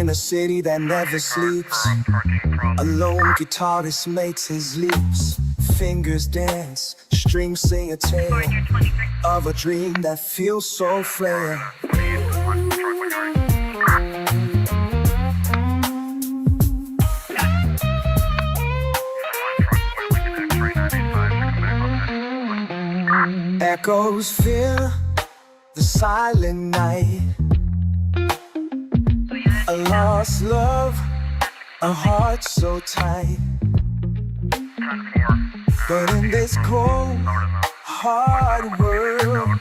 In a city that never sleeps, a lone guitarist makes his leaps. Fingers dance, strings sing a tale of a dream that feels so frail. Echoes fill the silent night. A lost love, a heart so tight. But in this cold, hard world,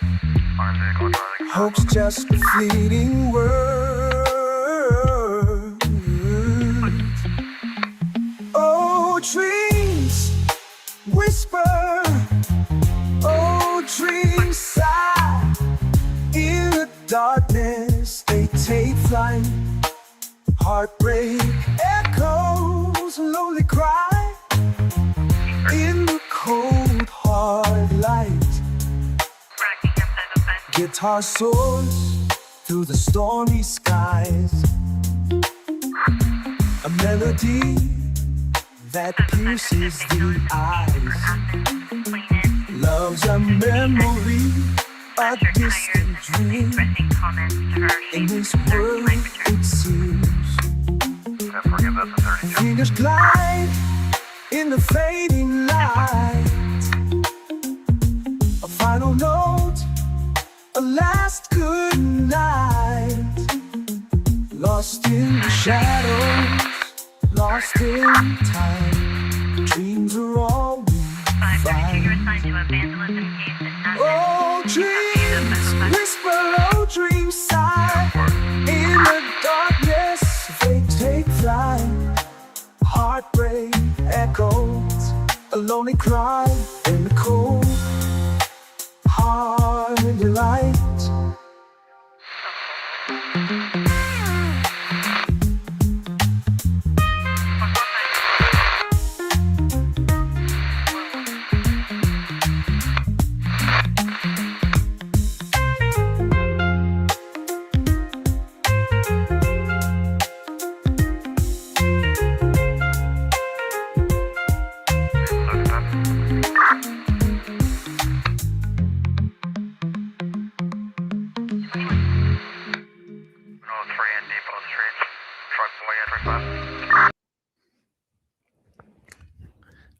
hope's just a fleeting word. Oh, dreams whisper, oh, dreams sigh. In the darkness they take flight. Heartbreak echoes, lonely cry. In the cold, hard light, guitar soars through the stormy skies. A melody that pierces the eyes. Love's a memory, a distant dream. In this world it seems fingers glide in the fading light. A final note, a last good night. Lost in the shadows, lost in time. Dreams are all we find. Oh, dreams whisper, oh, dreams sigh. In the darkness they take flight. Heartbreak echoes, a lonely cry. In the cold, hard light.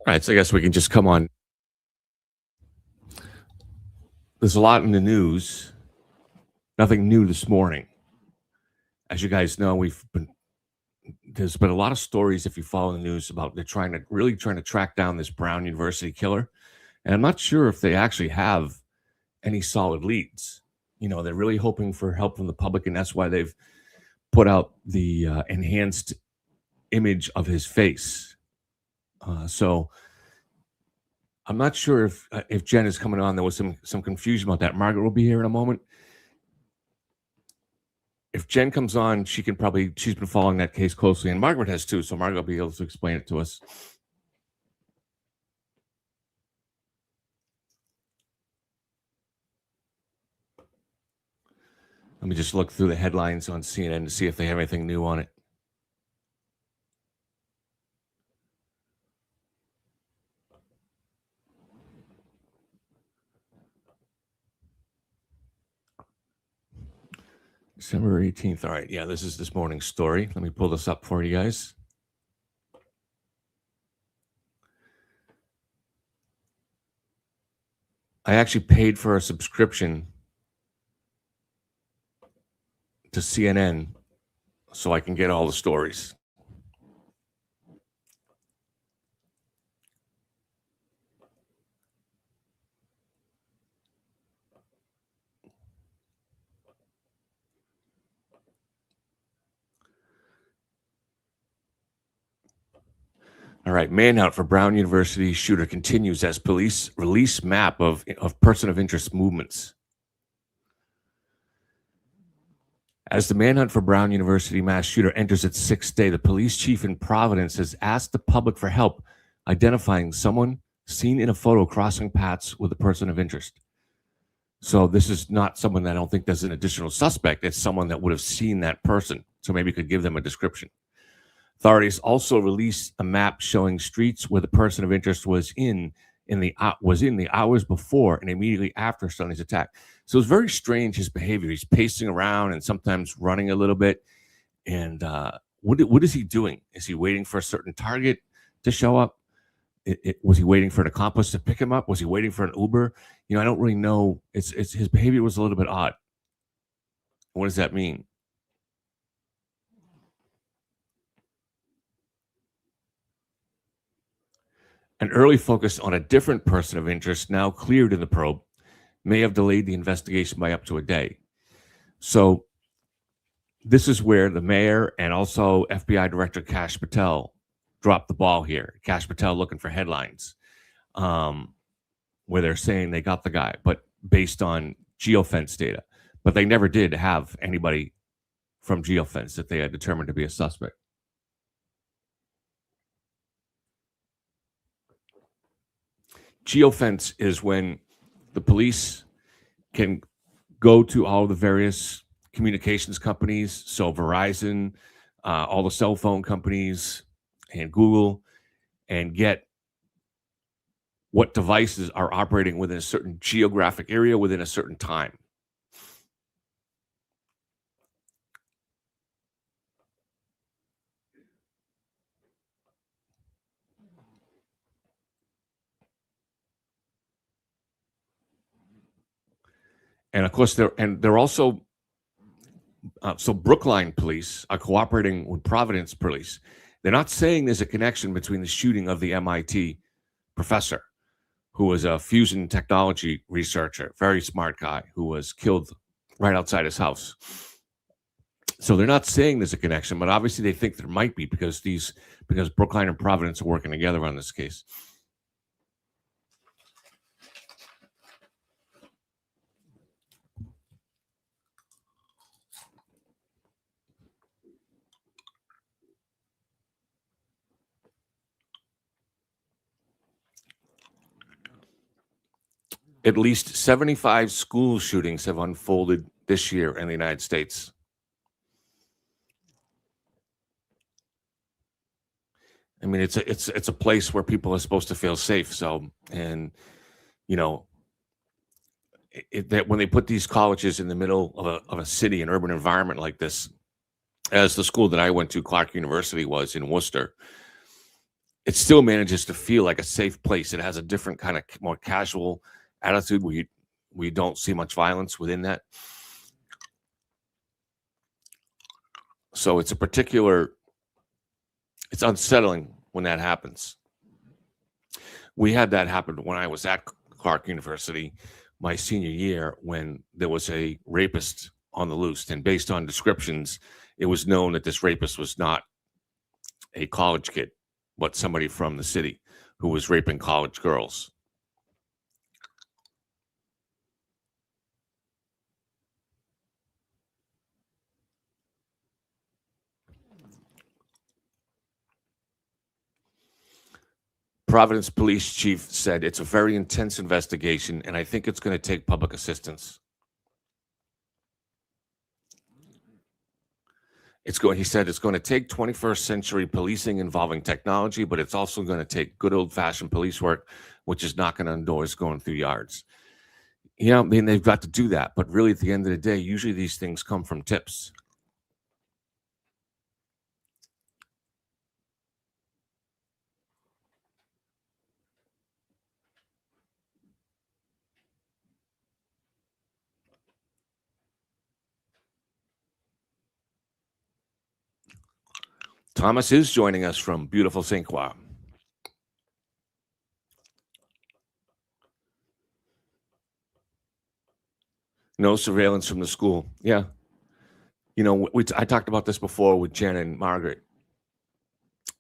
All right, so I guess we can just come on. There's a lot in the news. Nothing new this morning. As you guys know, there's been a lot of stories, if you follow the news, about they're trying to track down this Brown University killer. And I'm not sure if they actually have any solid leads. You know, they're really hoping for help from the public, and that's why they've put out the enhanced image of his face. So I'm not sure if Jen is coming on. There was some confusion about that. Margaret will be here in a moment. If Jen comes on, she's been following that case closely, and Margaret has too, so Margaret will be able to explain it to us. Let me just look through the headlines on CNN to see if they have anything new on it. December 18th. All right. Yeah, this is this morning's story. Let me pull this up for you guys. I actually paid for a subscription to CNN so I can get all the stories. All right, manhunt for Brown University shooter continues as police release map of person of interest movements. As the manhunt for Brown University mass shooter enters its sixth day, the police chief in Providence has asked the public for help identifying someone seen in a photo crossing paths with a person of interest. So this is not someone that I don't think there's an additional suspect. It's someone that would have seen that person. so maybe it could give them a description. Authorities also released a map showing streets where the person of interest was in the hours before and immediately after Sunday's attack. So it's very strange, his behavior. He's pacing around and sometimes running a little bit. And what is he doing? Is he waiting for a certain target to show up? Was he waiting for an accomplice to pick him up? Was he waiting for an Uber? I don't really know. It's his behavior was a little bit odd. What does that mean? An early focus on a different person of interest, now cleared in the probe, may have delayed the investigation by up to a day. So this is where the mayor and also FBI Director Kash Patel dropped the ball here. Kash Patel looking for headlines, where they're saying they got the guy, but based on geofence data. But they never did have anybody from geofence that they had determined to be a suspect. Geofence is when the police can go to all the various communications companies, so Verizon, all the cell phone companies, and Google, and get what devices are operating within a certain geographic area within a certain time. And of course, they're also so Brookline police are cooperating with Providence police. They're not saying there's a connection between the shooting of the MIT professor, who was a fusion technology researcher, very smart guy, who was killed right outside his house. So they're not saying there's a connection, but obviously they think there might be because Brookline and Providence are working together on this case. At least 75 school shootings have unfolded this year in the United States. I mean, it's a place where people are supposed to feel safe. So, and that when they put these colleges in the middle of a city, an urban environment like this, as the school that I went to, Clark University, was in Worcester, it still manages to feel like a safe place. It has a different kind of more casual attitude where we don't see much violence within that. So it's unsettling when that happens. We had that happen when I was at Clark University my senior year, when there was a rapist on the loose. And based on descriptions, it was known that this rapist was not a college kid, but somebody from the city who was raping college girls. Providence Police Chief said it's a very intense investigation, and I think it's going to take public assistance. He said it's going to take 21st century policing involving technology, but it's also going to take good old-fashioned police work, which is knocking on doors, going through yards. I mean, they've got to do that, but really at the end of the day, usually these things come from tips. Thomas is joining us from beautiful St. Croix. No surveillance from the school. Yeah. I talked about this before with Jen and Margaret.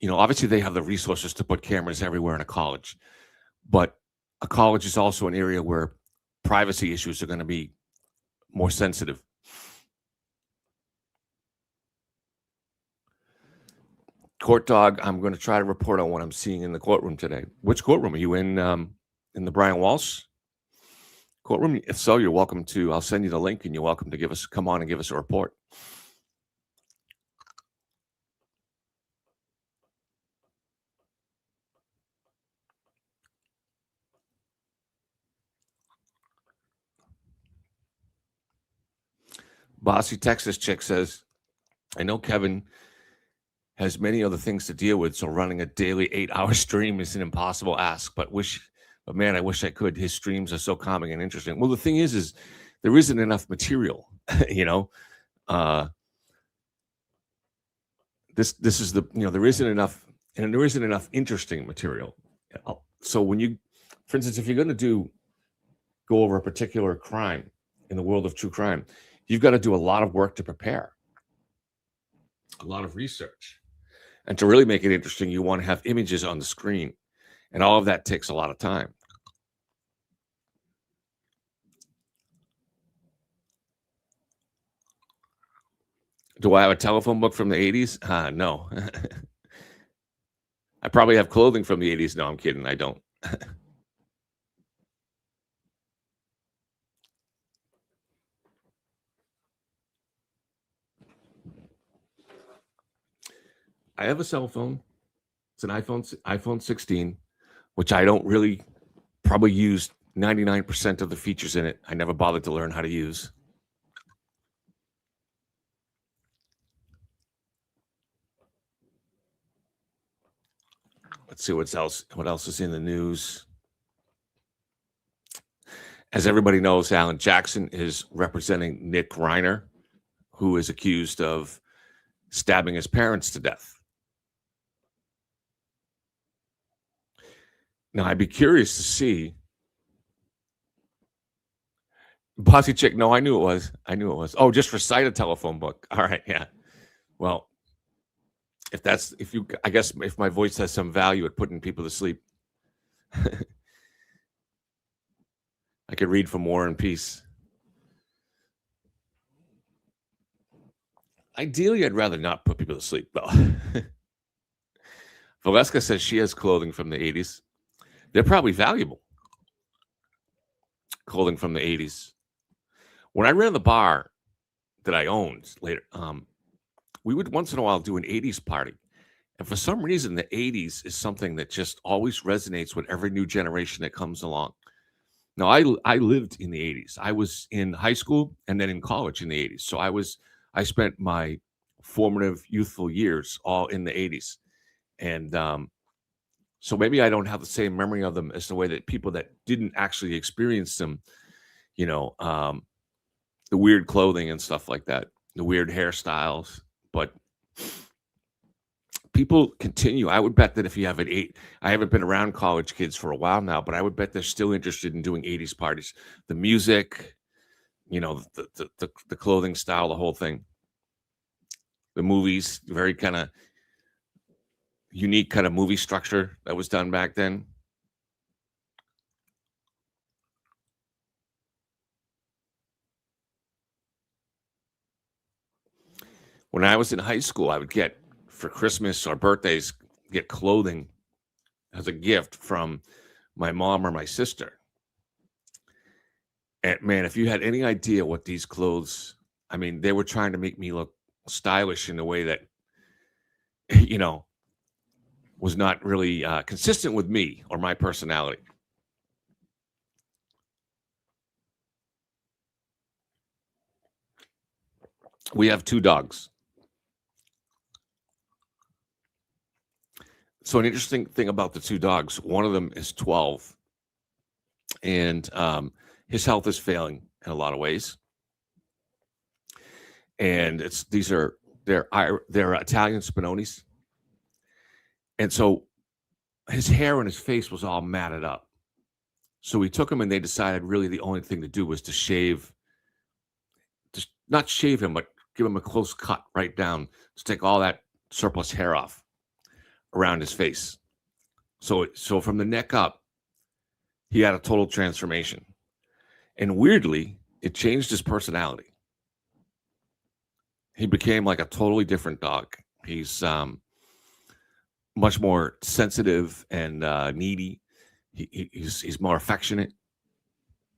Obviously they have the resources to put cameras everywhere in a college, but a college is also an area where privacy issues are going to be more sensitive. Court dog, I'm going to try to report on what I'm seeing in the courtroom today. Which courtroom? Are you in the Brian Walshe courtroom? If so, you're welcome to. I'll send you the link, and you're welcome to come on and give us a report. Bossy Texas chick says, I know Kevin has many other things to deal with, so running a daily 8-hour stream is an impossible ask, but man, I wish I could. His streams are so calming and interesting. Well, the thing is there isn't enough material, you know. This is the, there isn't enough, and there isn't enough interesting material. So when you, for instance, if you're going to go over a particular crime in the world of true crime, you've got to do a lot of work to prepare, a lot of research. And to really make it interesting, you want to have images on the screen. And all of that takes a lot of time. Do I have a telephone book from the 80s? No. I probably have clothing from the 80s. No, I'm kidding. I don't. I have a cell phone. It's an iPhone 16, which I don't really probably use 99% of the features in it. I never bothered to learn how to use. Let's see what else is in the news. As everybody knows, Alan Jackson is representing Nick Reiner, who is accused of stabbing his parents to death. Now, I'd be curious to see. Bossy chick, no, I knew it was. Oh, just recite a telephone book. All right, yeah. Well, I guess if my voice has some value at putting people to sleep, I could read from War and Peace. Ideally, I'd rather not put people to sleep, though. Valeska says she has clothing from the 80s. They're probably valuable. Clothing from the 80s. When I ran the bar that I owned later, we would once in a while do an 80s party. And for some reason, the 80s is something that just always resonates with every new generation that comes along. Now, I lived in the 80s. I was in high school and then in college in the 80s. So I spent my formative, youthful years all in the 80s. And so maybe I don't have the same memory of them as the way that people that didn't actually experience them, the weird clothing and stuff like that, the weird hairstyles. But people continue. I would bet that if you have I haven't been around college kids for a while now, but I would bet they're still interested in doing 80s parties. The music, the clothing style, the whole thing. The movies, very kind of unique kind of movie structure that was done back then. When I was in high school, I would get, for Christmas or birthdays, get clothing as a gift from my mom or my sister. And man, if you had any idea what these clothes, I mean, they were trying to make me look stylish in a way that, was not really consistent with me or my personality. We have 2 dogs. So an interesting thing about the 2 dogs, one of them is 12, and his health is failing in a lot of ways. And they're Italian Spinonis. And so his hair and his face was all matted up. So we took him and they decided really the only thing to do was to shave, just not shave him, but give him a close cut right down to take all that surplus hair off around his face. So from the neck up, he had a total transformation. And weirdly, it changed his personality. He became like a totally different dog. He's much more sensitive and needy. He's more affectionate.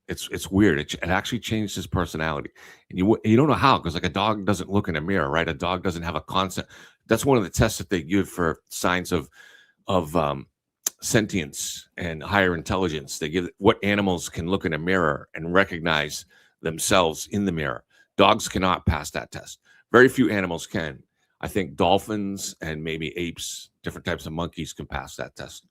It's weird. It actually changed his personality, and you don't know how, because like a dog doesn't look in a mirror, right? A dog doesn't have a concept. That's one of the tests that they give for signs of sentience and higher intelligence. They give what animals can look in a mirror and recognize themselves in the mirror. Dogs cannot pass that test. Very few animals can. I think dolphins and maybe apes, different types of monkeys can pass that test.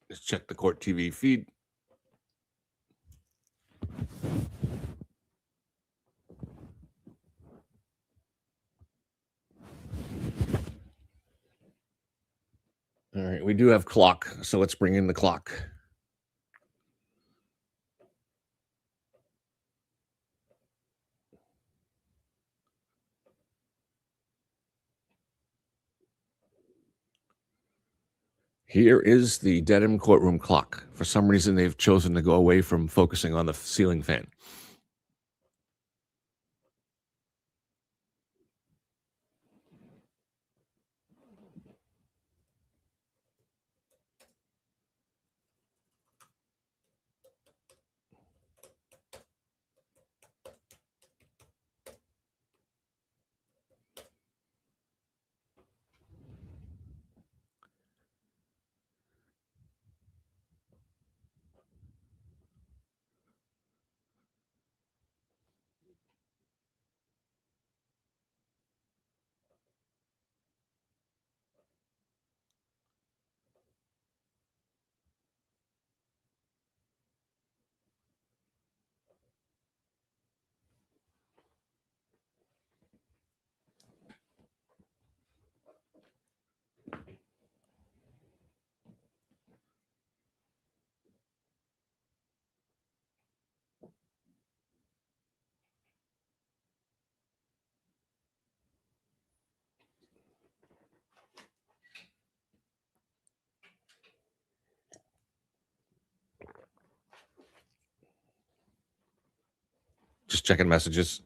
Let's check the court TV feed. All right, we do have clock, so let's bring in the clock. Here is the Dedham courtroom clock. For some reason, they've chosen to go away from focusing on the ceiling fan. Just checking messages.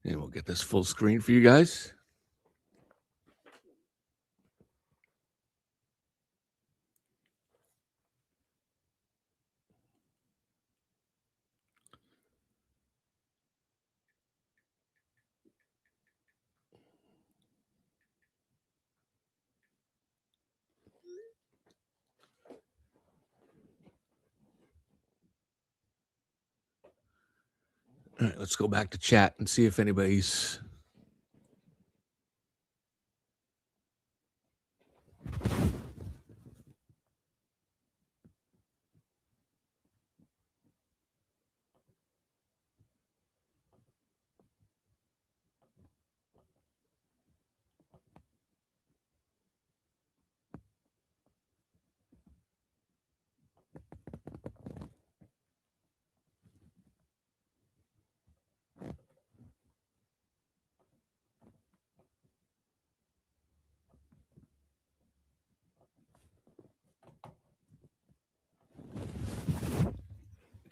And we'll get this full screen for you guys. All right, let's go back to chat and see if anybody's.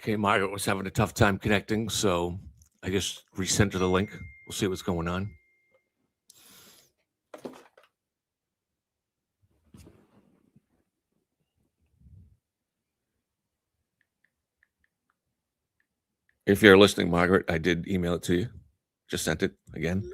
Okay, Margaret was having a tough time connecting, so I just resent her the link. We'll see what's going on. If you're listening, Margaret, I did email it to you. Just sent it again.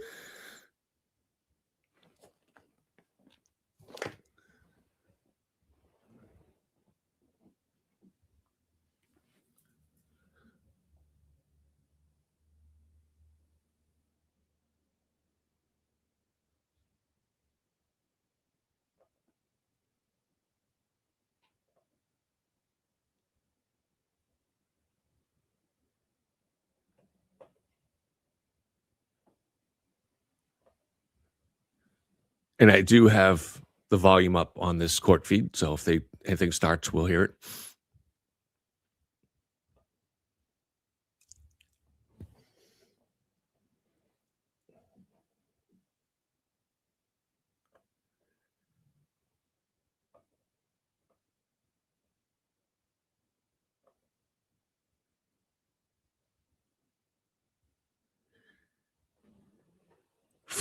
And I do have the volume up on this court feed, so if anything starts, we'll hear it.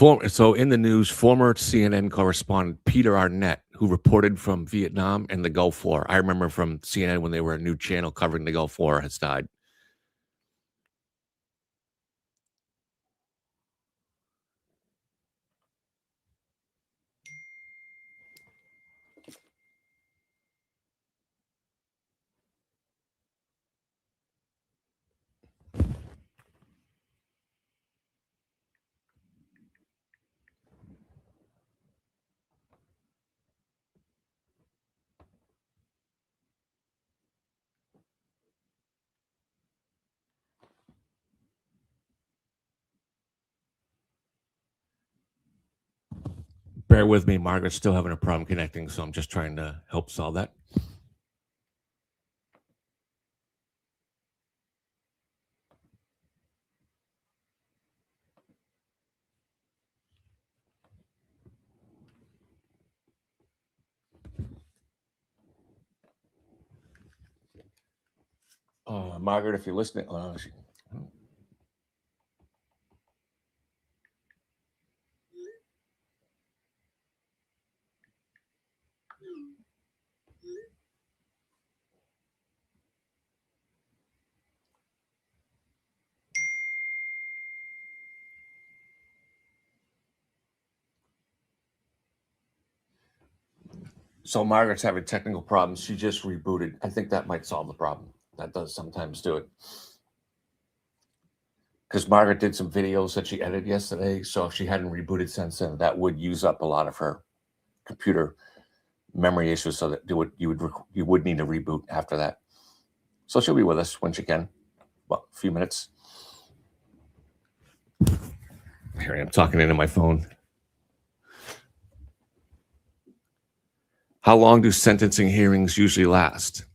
So in the news, former CNN correspondent Peter Arnett, who reported from Vietnam and the Gulf War. I remember from CNN when they were a new channel covering the Gulf War, has died. Bear with me, Margaret's still having a problem connecting, so I'm just trying to help solve that. Margaret, if you're listening, so Margaret's having technical problems. She just rebooted. I think that might solve the problem. That does sometimes do it. Because Margaret did some videos that she edited yesterday. So if she hadn't rebooted since then, that would use up a lot of her computer memory issues. So that you would need to reboot after that. So she'll be with us when she can. Well, a few minutes. Here I am talking into my phone. How long do sentencing hearings usually last?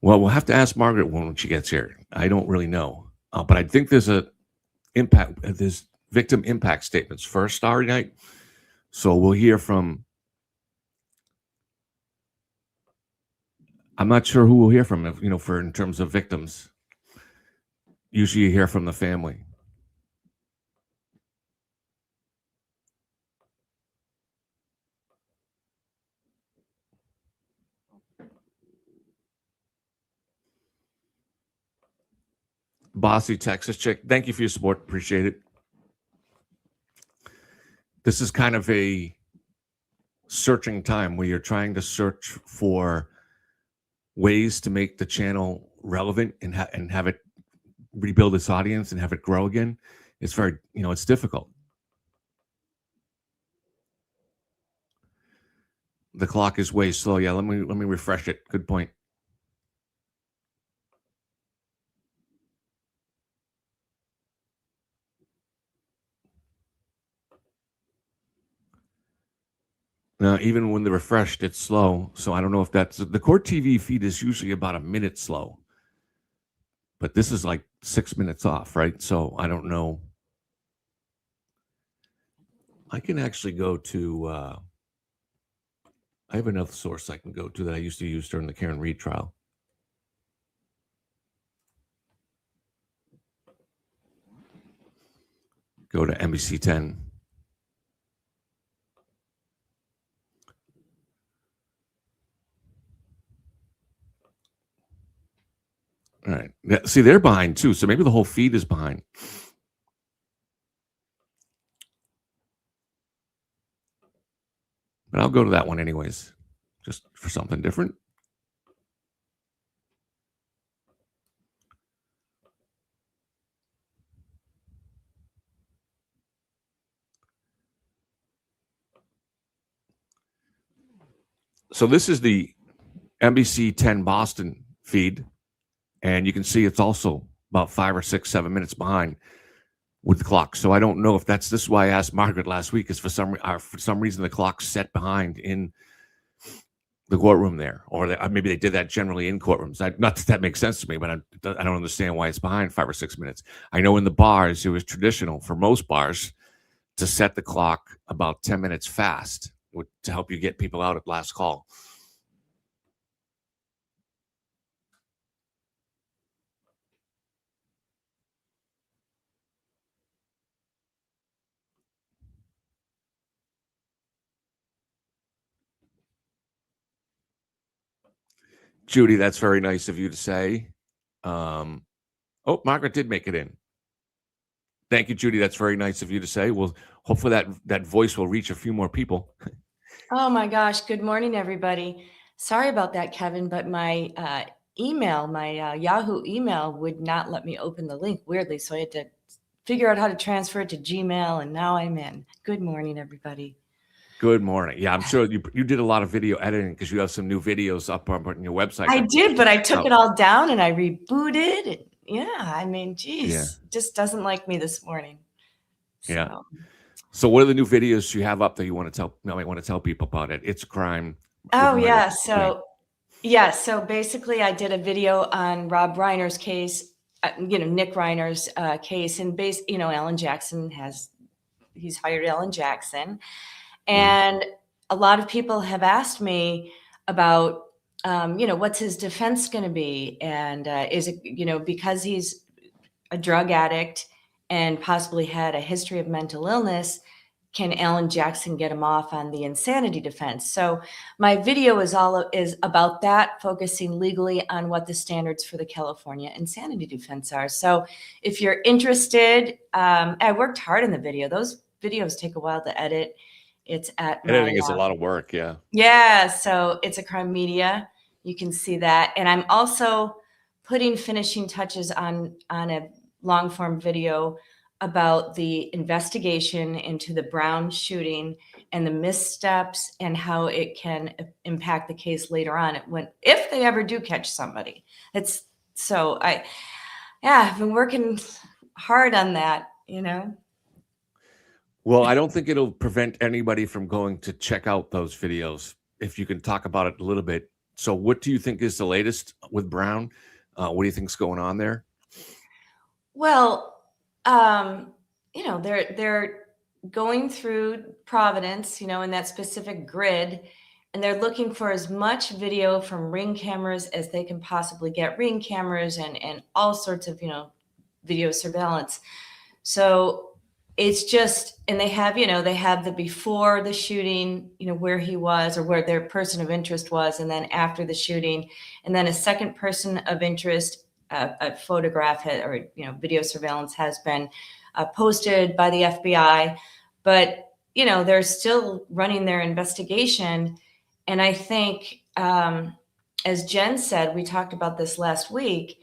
Well, we'll have to ask Margaret when she gets here. I don't really know, but I think there's there's victim impact statements first Starry night. So we'll hear from. I'm not sure who we'll hear from. If, for in terms of victims, usually you hear from the family. Bossy Texas chick, thank you for your support. Appreciate it. This is kind of a searching time where you're trying to search for ways to make the channel relevant and have it rebuild its audience and have it grow again. It's very, it's difficult. The clock is way slow. Yeah, let me refresh it. Good point. Now, even when they're refreshed, it's slow. So I don't know if that's the Court TV feed is usually about a minute slow, but this is like 6 minutes off, right? So I don't know. I can actually go to. I have another source I can go to that I used to use during the Karen Reed trial. Go to NBC 10. All right. See, they're behind too. So maybe the whole feed is behind. But I'll go to that one anyways, just for something different. So this is the NBC 10 Boston feed, and you can see it's also about 5 or 6, 7 minutes behind with the clock. So I don't know if this is why I asked Margaret last week, is for some reason the clock's set behind in the courtroom there, or maybe they did that generally in courtrooms. Not that makes sense to me, but I don't understand why it's behind 5 or 6 minutes. I know in the bars it was traditional for most bars to set the clock about 10 minutes fast to help you get people out at last call. Judy, that's very nice of you to say. Oh, Margaret did make it in. Thank you, Judy. That's very nice of you to say. Well, hopefully that voice will reach a few more people. Oh my gosh. Good morning, everybody. Sorry about that, Kevin, but my email, my Yahoo email would not let me open the link weirdly. So I had to figure out how to transfer it to Gmail, and now I'm in. Good morning, everybody. Good morning. Yeah, I'm sure you did a lot of video editing because you have some new videos up on your website. I did, but I took it all down and I rebooted. And yeah, I mean, geez, Yeah. just doesn't like me this morning. So. Yeah. So what are the new videos you have up that you want to tell people about it? It's a crime. Oh yeah. So basically I did a video on Rob Reiner's case, Nick Reiner's case, and Alan Jackson he's hired Alan Jackson. And a lot of people have asked me about, what's his defense going to be? And is it, because he's a drug addict and possibly had a history of mental illness, can Alan Jackson get him off on the insanity defense? So my video is about that, focusing legally on what the standards for the California insanity defense are. So if you're interested, I worked hard on the video. Those videos take a while to edit. It's at editing is a lot of work. Yeah. Yeah. So it's a crime media. You can see that. And I'm also putting finishing touches on a long form video about the investigation into the Brown shooting and the missteps and how it can impact the case later on if they ever do catch somebody. I've been working hard on that, Well, I don't think it'll prevent anybody from going to check out those videos if you can talk about it a little bit. So what do you think is the latest with Brown? What do you think's going on there? Well, they're going through Providence, in that specific grid, and they're looking for as much video from Ring cameras as they can possibly get, Ring cameras and all sorts of, video surveillance. So it's just, and they have the before the shooting, where he was or where their person of interest was, and then after the shooting, and then a second person of interest, a photograph or video surveillance has been posted by the FBI, but they're still running their investigation. And I think, as Jen said, we talked about this last week,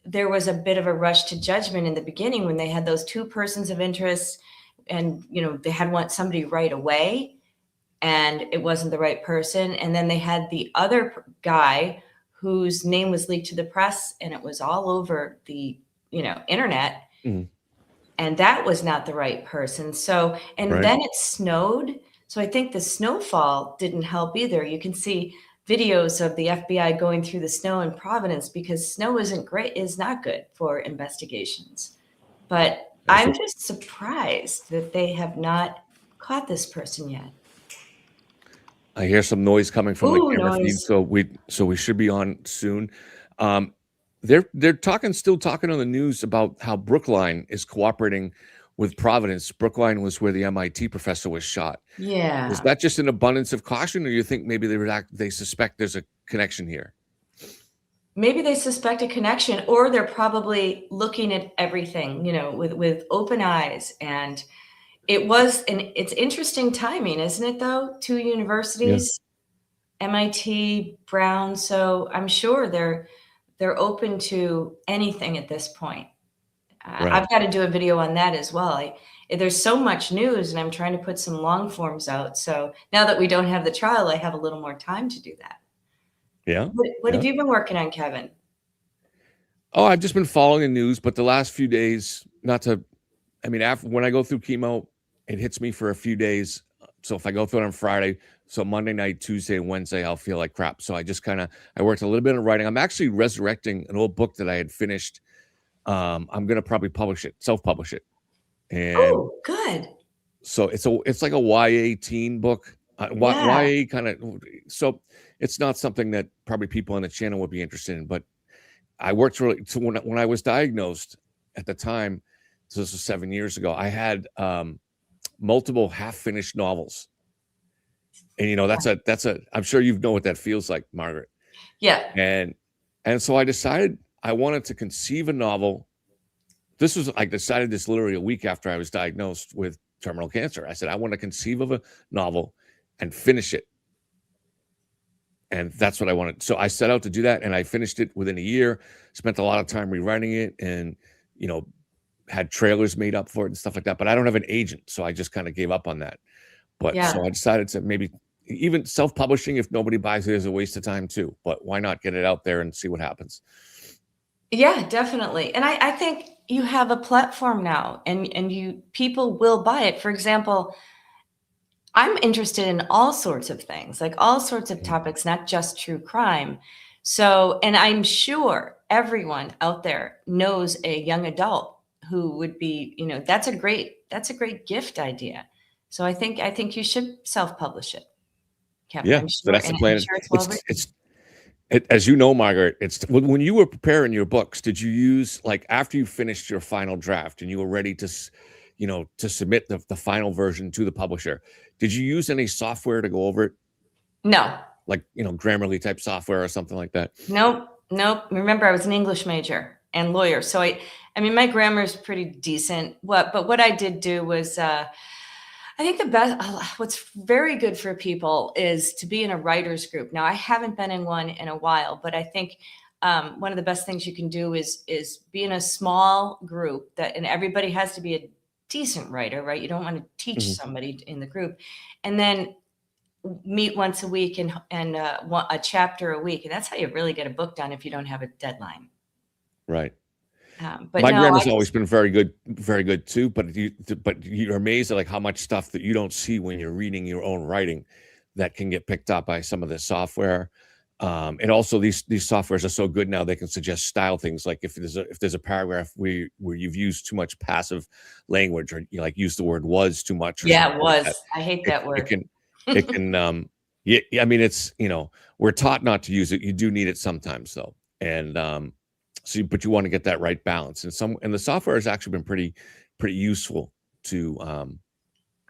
there was a bit of a rush to judgment in the beginning when they had those two persons of interest, and they had somebody right away, and it wasn't the right person, and then they had the other guy whose name was leaked to the press, and it was all over the internet. Mm-hmm. And that was not the right person. So, and Right. Then it snowed. So I think the snowfall didn't help either. You can see videos of the FBI going through the snow in Providence because snow is not good for investigations. But I'm just surprised that they have not caught this person yet. I hear some noise coming from the camera feed, Noise. so we should be on soon. They're still talking on the news about how Brookline is cooperating with Providence. Brookline was where the MIT professor was shot. Yeah. Is that just an abundance of caution, or you think maybe they suspect there's a connection here? Maybe they suspect a connection, or they're probably looking at everything, with open eyes. And it's interesting timing, isn't it, though? Two universities, yeah. MIT, Brown. So I'm sure they're open to anything at this point. Right. I've got to do a video on that as well. There's so much news, and I'm trying to put some long forms out. So now that we don't have the trial, I have a little more time to do that. Yeah. What have you been working on, Kevin? Oh, I've just been following the news, but the last few days, after when I go through chemo, it hits me for a few days. So if I go through it on Friday, so Monday night, Tuesday, and Wednesday, I'll feel like crap. So I just I worked a little bit of writing. I'm actually resurrecting an old book that I had finished. I'm going to probably self-publish it. And good. So it's like a YA teen book. YA kind of, so it's not something that probably people on the channel would be interested in, but I worked really, so when I was diagnosed at the time, so this was 7 years ago, I had multiple half-finished novels. And that's I'm sure you know what that feels like, Margaret. Yeah. And so I decided I wanted to conceive a novel. I decided this literally a week after I was diagnosed with terminal cancer. I said, I want to conceive of a novel and finish it. And that's what I wanted. So I set out to do that, and I finished it within a year, spent a lot of time rewriting it, and, had trailers made up for it and stuff like that. But I don't have an agent, so I just kind of gave up on that. But so Yeah. I decided to maybe even self-publishing, if nobody buys it, is a waste of time too. But why not get it out there and see what happens? Yeah, definitely. And I think you have a platform now, and people will buy it. For example, I'm interested in all sorts of things, like all sorts of topics, not just true crime. So, and I'm sure everyone out there knows a young adult who would be, that's a great gift idea. So I think you should self-publish it, Kevin. Yeah, I'm so sure, that's the and I'm plan. sure it's well written. As you know, Margaret, when you were preparing your books, did you use, like, after you finished your final draft and you were ready to, to submit the final version to the publisher, did you use any software to go over it? No, Like, Grammarly type software or something like that? nope. Remember, I was an English major and lawyer, so I mean, my grammar is pretty decent. But what I did do was, I think the best, what's very good for people is to be in a writers group. Now, I haven't been in one in a while, but I think one of the best things you can do is be in a small group and everybody has to be a decent writer, right? You don't want to teach somebody in the group, and then meet once a week and a chapter a week, and that's how you really get a book done if you don't have a deadline. Right. But My no, grammar's always been very good too. But you're amazed at, like, how much stuff that you don't see when you're reading your own writing that can get picked up by some of the software. And also these softwares are so good now, they can suggest style things. Like if there's a paragraph where you've used too much passive language, or you use the word "was" too much, or yeah, something it like was. that. I hate that word. It can yeah, I mean, it's, we're taught not to use it. You do need it sometimes though. And but you want to get that right balance. And the software has actually been pretty useful to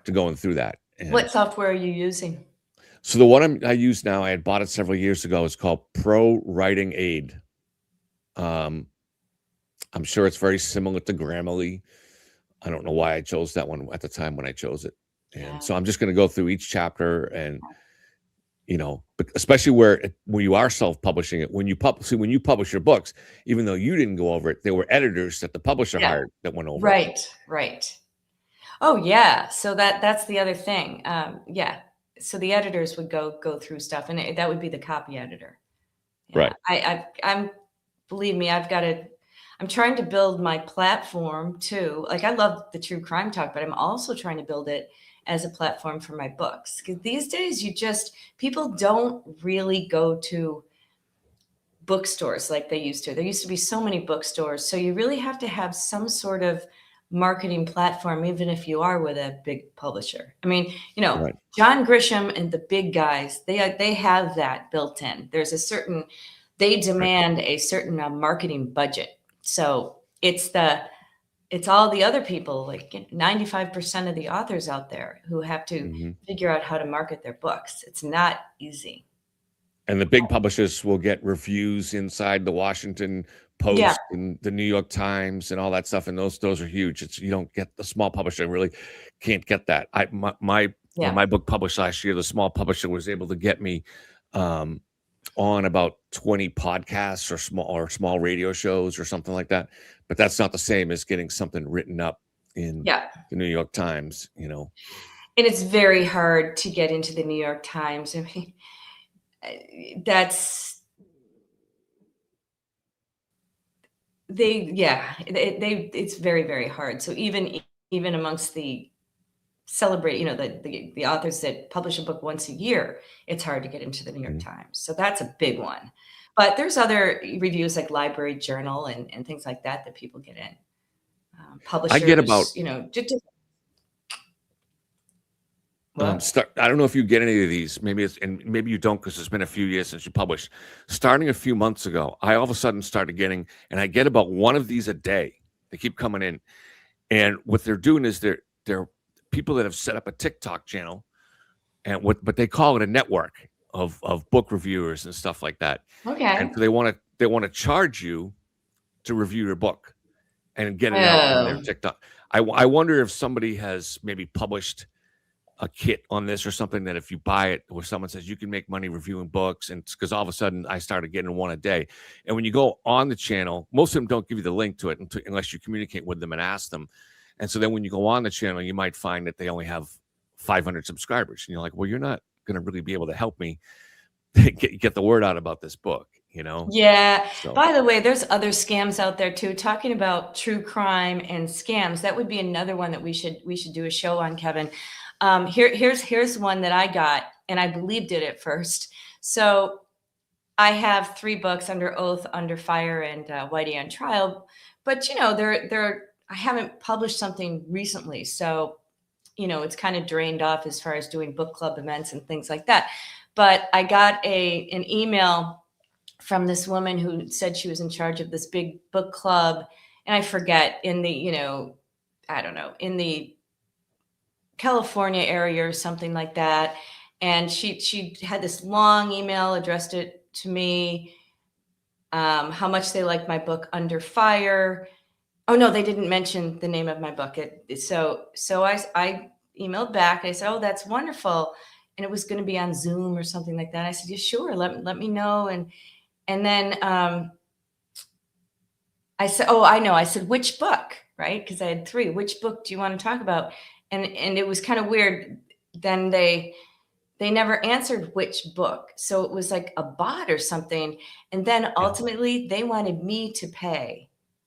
going through that. And What software are you using? so the one I use now, I had bought it several years ago. It's called Pro Writing Aid. I'm sure it's very similar to Grammarly. I don't know why I chose that one at the time when I chose it. And so I'm just going to go through each chapter, and especially when you are self-publishing it, when you publish your books, even though you didn't go over it, there were editors that the publisher hired that went over it. Right. Oh yeah. So that's the other thing. Yeah. So the editors would go through stuff, and that would be the copy editor. Yeah. Right. I'm believe me, I'm trying to build my platform too. Like, I love the true crime talk, but I'm also trying to build it as a platform for my books. Because these days people don't really go to bookstores like they used to. There used to be so many bookstores. So you really have to have some sort of marketing platform, even if you are with a big publisher. I mean, Right. John Grisham and the big guys, they have that built in. They demand a certain marketing budget. So it's all the other people, like 95% of the authors out there, who have to figure out how to market their books. It's not easy. And the big publishers will get reviews inside the Washington Post and the New York Times and all that stuff, and those are huge. You don't get the small publisher, really can't get that. When my book published last year, the small publisher was able to get me on about 20 podcasts or small radio shows or something like that. But that's not the same as getting something written up in the New York Times, And it's very hard to get into the New York Times. I mean, it's very, very hard. So even amongst the the authors that publish a book once a year, it's hard to get into the New York Times. So that's a big one. But there's other reviews like Library Journal and things like that people get in. Publishers, I get about I don't know if you get any of these. Maybe you don't, because it's been a few years since you published. Starting a few months ago, I all of a sudden started getting, and I get about one of these a day. They keep coming in, and what they're doing is they're people that have set up a TikTok channel, but they call it a network, of book reviewers and stuff like that. And Okay. so they want to charge you to review your book and get it out on their Oh, TikTok. I wonder if somebody has maybe published a kit on this or something that if you buy it where someone says you can make money reviewing books, and because all of a sudden I started getting one a day. And when you go on the channel, most of them don't give you the link to it unless you communicate with them and ask them. And so then when you go on the channel, you might find that they only have 500 subscribers, and you're like, well, you're not going to really be able to help me get the word out about this book, you know? yeah. So By the way, there's other scams out there too. Talking about true crime and scams, that would be another one that we should do a show on, Kevin. Here's one that I got, and I believed it at first. So I have 3 books under oath, Under Fire, and Whitey on Trial. But I haven't published something recently, so it's kind of drained off as far as doing book club events and things like that. But I got an email from this woman who said she was in charge of this big book club, and I forget, in the I don't know, in the California area or something like that. And she had this long email, addressed it to me, how much they liked my book Under Fire. Oh no, they didn't mention the name of my book. So I emailed back. I said, "Oh, that's wonderful," and it was going to be on Zoom or something like that. I said, "Yeah, sure. Let me know." And then I said, "Oh, I know." I said, "Which book?" Right? Because I had 3. "Which book do you want to talk about?" And it was kind of weird. Then they never answered which book. So it was like a bot or something. And then yeah. ultimately they wanted me to pay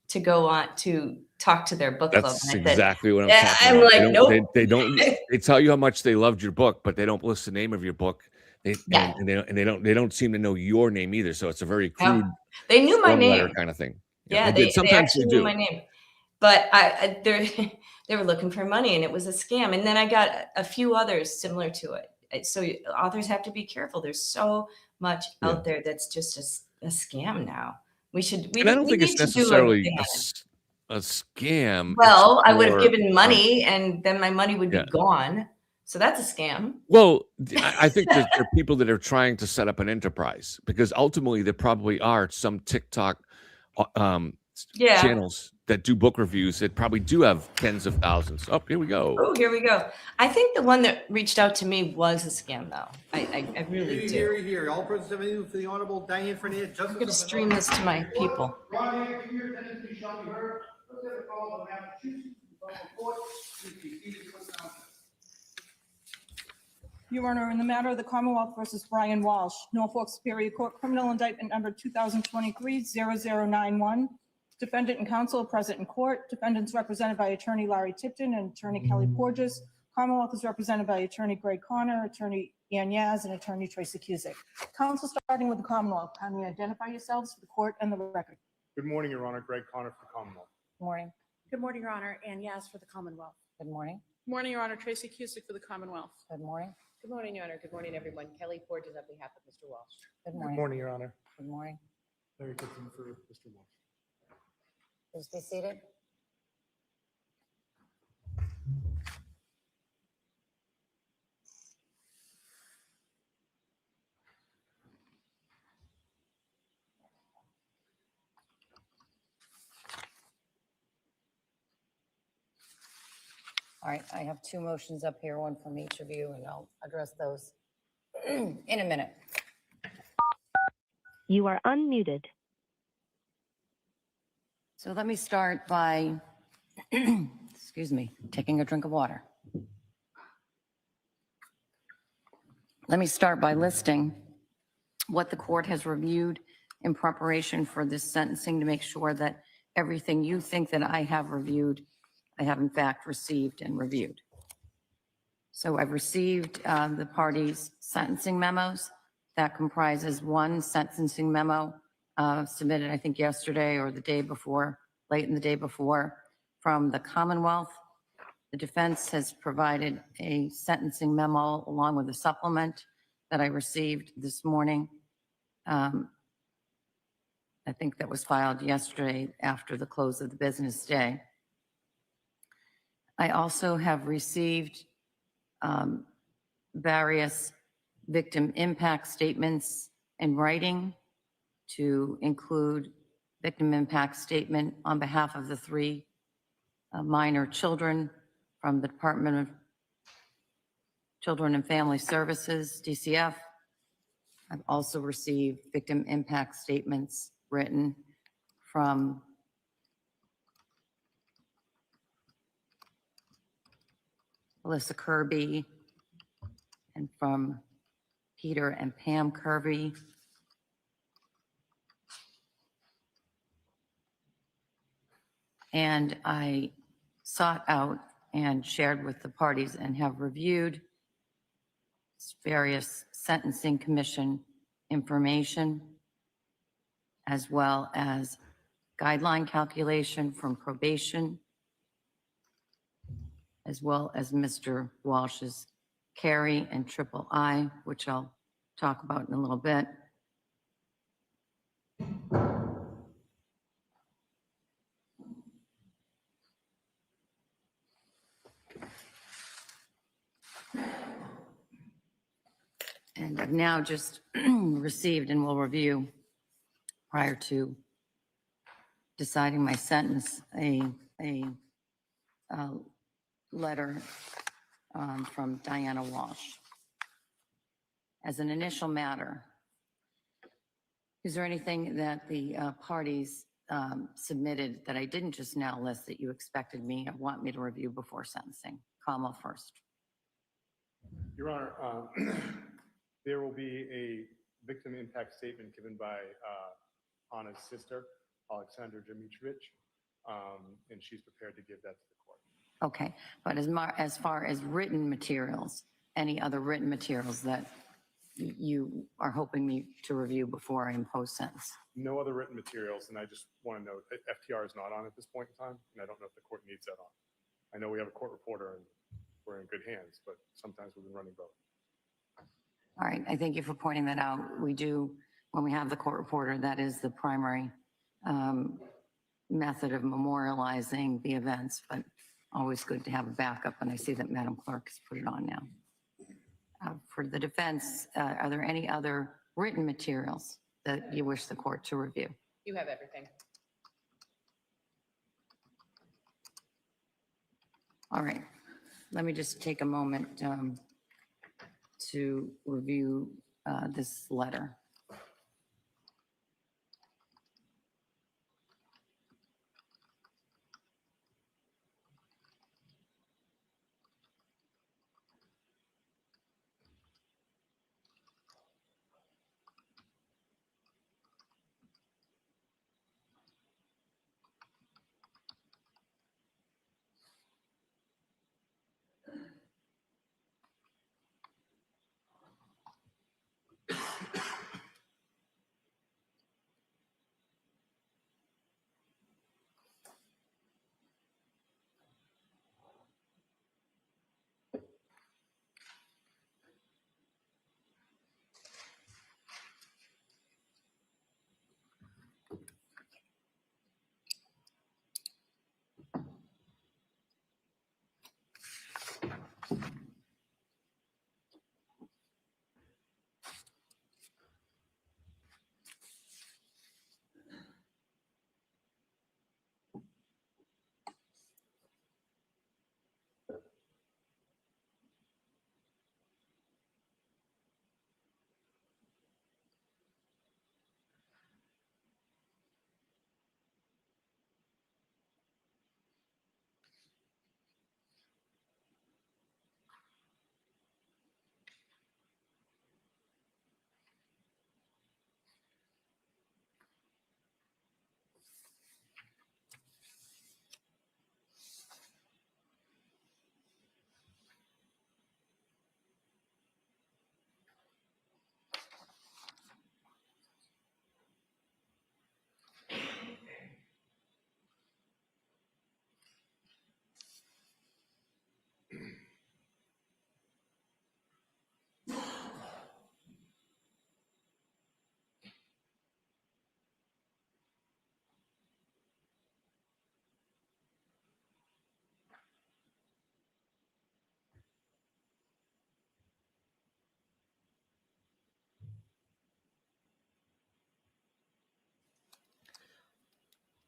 to go on to talk to their book club. That's And I said, exactly what I'm yeah, talking I'm about. like, nope. They don't they tell you how much they loved your book, but they don't list the name of your book. They Yeah. and they don't seem to know your name either. So it's a very No. crude They knew my form letter name. kind of thing. Yeah, Yeah, they did. they Sometimes they actually knew do. my name. But they were looking for money, and it was a scam. And then I got a few others similar to it. So authors have to be careful. There's so much Yeah. out there that's just a scam now. We And I don't think need it's to do a necessarily thing. a scam. It's just Well, I would have more given money, and then my money would be yeah. gone. So that's a scam. Well, I think that there are people that are trying to set up an enterprise because ultimately there probably are some TikTok Yeah. channels that do book reviews that probably do have tens of thousands. Oh, here we go. Oh, here we go. I think the one that reached out to me was a scam, though. I really do. Here. All present for the Honorable Diane Fernandez, I'm Justice going to stream this to my people. Your Honor, in the matter of the Commonwealth versus Brian Walsh, Norfolk Superior Court Criminal Indictment Number 2023-0091, defendant and counsel are present in court. Defendants represented by Attorney Larry Tipton and Attorney Kelly Porges. Commonwealth is represented by Attorney Greg Connor, Attorney Ann Yaz, and Attorney Tracy Cusick. Counsel, starting with the Commonwealth, kindly identify yourselves for the court and the record. Good morning, Your Honor. Greg Connor for the Commonwealth. Good morning. Good morning, Your Honor. Ann Yaz for the Commonwealth. Good morning. Good morning, Your Honor. Tracy Cusick for the Commonwealth. Good morning. Good morning, Your Honor. Good morning, everyone. Kelly Porges on behalf of Mr. Walsh. Good Good morning. morning, Your Honor. Good morning. Larry Tipton for Mr. Walsh. Please be seated. All right, I have 2 motions up here, one from each of you, and I'll address those in a minute. You are unmuted. So let me start by, excuse me, taking a drink of water. Let me start by listing what the court has reviewed in preparation for this sentencing to make sure that everything you think that I have reviewed, I have in fact received and reviewed. So I've received the parties' sentencing memos. That comprises 1 sentencing memo submitted, I think, yesterday or the day before, late in the day before, from the Commonwealth. The defense has provided a sentencing memo along with a supplement that I received this morning. I think that was filed yesterday after the close of the business day. I also have received various victim impact statements in writing, to include victim impact statement on behalf of the 3 minor children from the Department of Children and Family Services, DCF. I've also received victim impact statements written from Melissa Kirby and from Peter and Pam Kirby. And I sought out and shared with the parties and have reviewed various sentencing commission information, as well as guideline calculation from probation, as well as Mr. Walsh's carry and triple I, which I'll talk about in a little bit. And I've now just received and will review, prior to deciding my sentence, a letter from Diana Walsh. As an initial matter, is there anything that the parties submitted that I didn't just now list that you expected me or want me to review before sentencing? Kamal first. Your Honor, there will be a victim impact statement given by Anna's sister, Alexandra Dimitrievich, and she's prepared to give that to the court. Okay, but as far as written materials, any other written materials that you are hoping me to review before I impose sentence? No other written materials, and I just want to note that FTR is not on at this point in time, and I don't know if the court needs that on. I know we have a court reporter and we're in good hands, but sometimes we've been running both. All right, I thank you for pointing that out. We do, when we have the court reporter, that is the primary method of memorializing the events, but always good to have a backup, and I see that Madam Clerk has put it on now. For the defense, are there any other written materials that you wish the court to review? You have everything. All right, let me just take a moment to review this letter.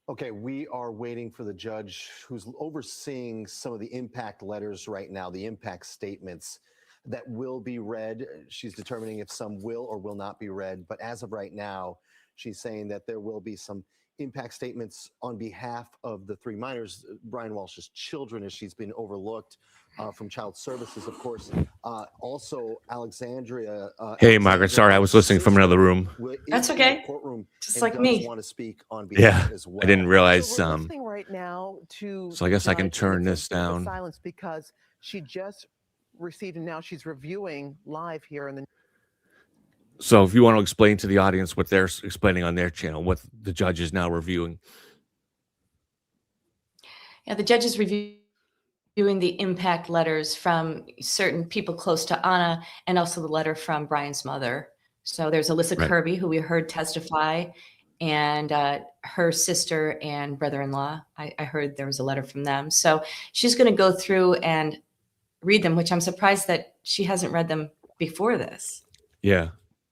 Okay, we are waiting for the judge who's overseeing some of the impact letters right now, the impact statements that will be read. She's determining if some will or will not be read. But as of right now, she's saying that there will be some impact statements on behalf of the three minors, Brian Walsh's children, as she's been overlooked from child services, of course. Also, Alexandria. Hey, Margaret. Sorry, I was listening from another room. That's okay. Courtroom Just and like does me. want to speak on behalf as well. I didn't realize. So we're listening right now to So I guess I can Judge turn Dixon this speak with down. silence because she just received and now she's reviewing live here in the. So if you want to explain to the audience what they're explaining on their channel, what the judge is now reviewing. Yeah, the judge is reviewing the impact letters from certain people close to Anna and also the letter from Brian's mother. So there's Alyssa Right. Kirby, who we heard testify, and her sister and brother-in-law. I heard there was a letter from them. So she's going to go through and read them, which I'm surprised that she hasn't read them before this. Yeah.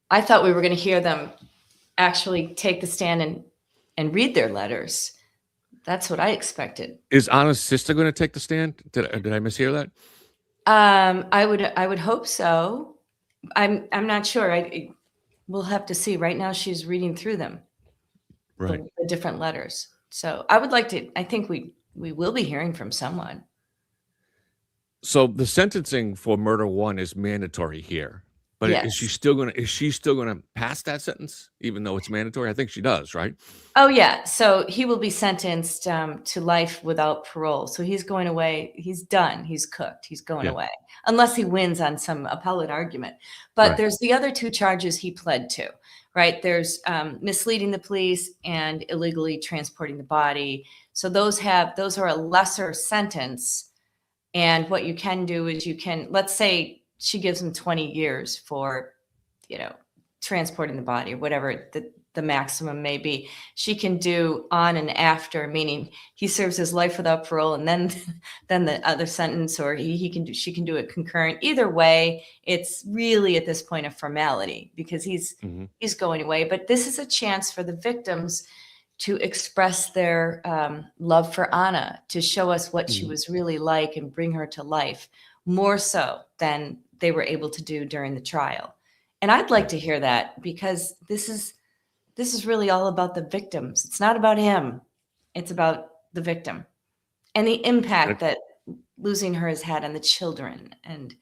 I thought we were going to hear them actually take the stand and read their letters. That's what I expected. Is Anna's sister going to take the stand? Did I mishear that? I would hope so. I'm not sure. We'll have to see. Right now, she's reading through them, Right. the different letters. So I would like to. I think we will be hearing from someone. So the sentencing for murder one is mandatory here, but Yes. is she still going to pass that sentence even though it's mandatory? I think she does, right? Oh yeah. So he will be sentenced to life without parole. So he's going away. He's done. He's cooked. He's going away unless he wins on some appellate argument. But Right. there's the other two charges he pled to. Right. There's misleading the police and illegally transporting the body. So those are a lesser sentence. And what you can do is let's say she gives him 20 years for, transporting the body or whatever the maximum may be. She can do on and after, meaning he serves his life without parole and then the other sentence, or she can do it concurrent. Either way, it's really at this point a formality because he's going away. But this is a chance for the victims to express their love for Anna, to show us what she was really like and bring her to life, more so than they were able to do during the trial. And I'd like to hear that because this is really all about the victims. It's not about him. It's about the victim and the impact that losing her has had on the children and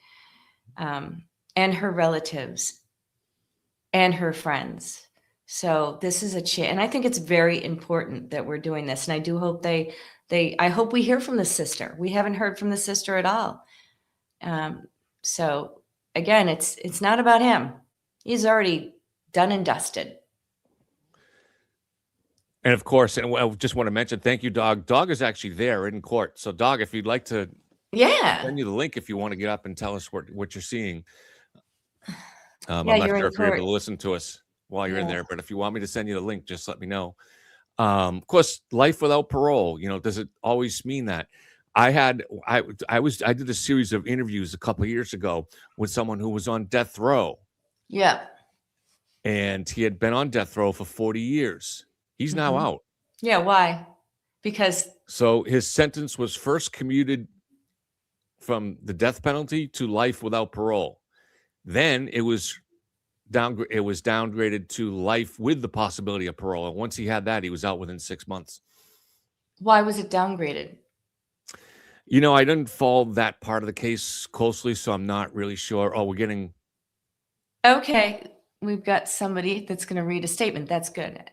her relatives and her friends. So this is and I think it's very important that we're doing this. And I do hope I hope we hear from the sister. We haven't heard from the sister at all. So again, it's not about him. He's already done and dusted. And of course, and I just want to mention, thank you, Dog. Dog is actually there in court. So Dog, if you'd like to send you the link if you want to get up and tell us what you're seeing. I'm not sure if you're able to listen to us while you're in there, but if you want me to send you the link, just let me know. Of course, life without parole, does it always mean that? I did a series of interviews a couple of years ago with someone who was on death row. Yeah. And he had been on death row for 40 years. He's now out. Yeah. Why? Because. So his sentence was first commuted from the death penalty to life without parole. Then it was downgraded to life with the possibility of parole. And once he had that, he was out within 6 months. Why was it downgraded? I didn't follow that part of the case closely, so I'm not really sure. Oh, we're getting. Okay. We've got somebody that's going to read a statement. That's good.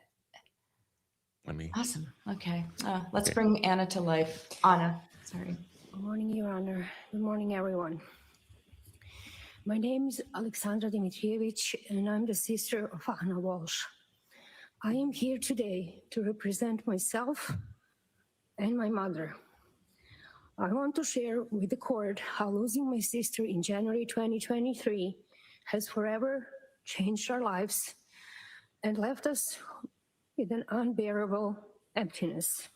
Awesome. Okay. Let's bring Anna to life. Anna, sorry. Good morning, Your Honor. Good morning, everyone. My name is Alexandra Dmitrievich, and I'm the sister of Anna Walshe. I am here today to represent myself and my mother. I want to share with the court how losing my sister in January 2023 has forever changed our lives and left us with an unbearable emptiness.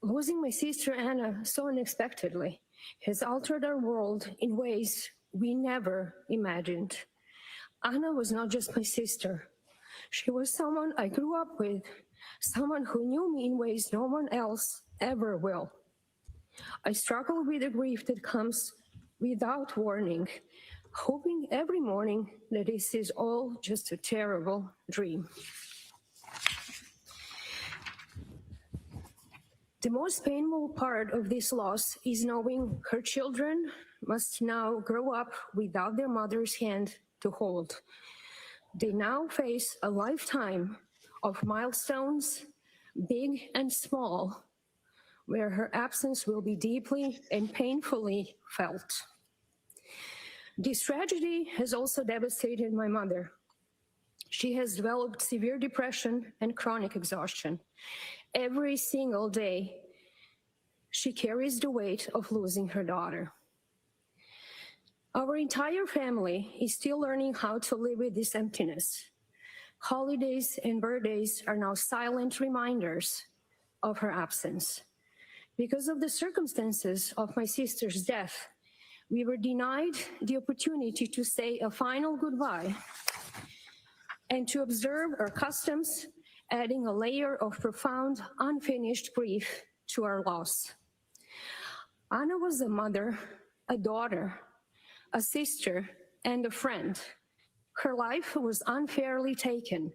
Losing my sister Anna so unexpectedly has altered our world in ways we never imagined. Anna was not just my sister. She was someone I grew up with, someone who knew me in ways no one else ever will. I struggle with the grief that comes without warning, hoping every morning that this is all just a terrible dream. The most painful part of this loss is knowing her children must now grow up without their mother's hand to hold. They now face a lifetime of milestones, big and small, where her absence will be deeply and painfully felt. This tragedy has also devastated my mother. She has developed severe depression and chronic exhaustion. Every single day, she carries the weight of losing her daughter. Our entire family is still learning how to live with this emptiness. Holidays and birthdays are now silent reminders of her absence. Because of the circumstances of my sister's death, we were denied the opportunity to say a final goodbye and to observe our customs, adding a layer of profound, unfinished grief to our loss. Anna was a mother, a daughter, a sister, and a friend. Her life was unfairly taken.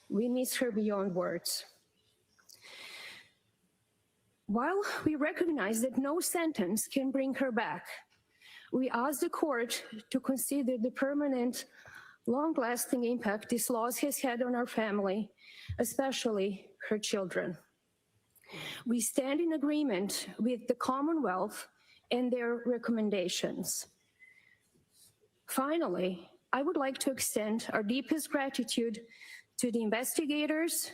We miss her beyond words. While we recognize that no sentence can bring her back, we ask the court to consider the permanent, long-lasting impact this loss has had on our family, especially her children. We stand in agreement with the Commonwealth and their recommendations. Finally, I would like to extend our deepest gratitude to the investigators,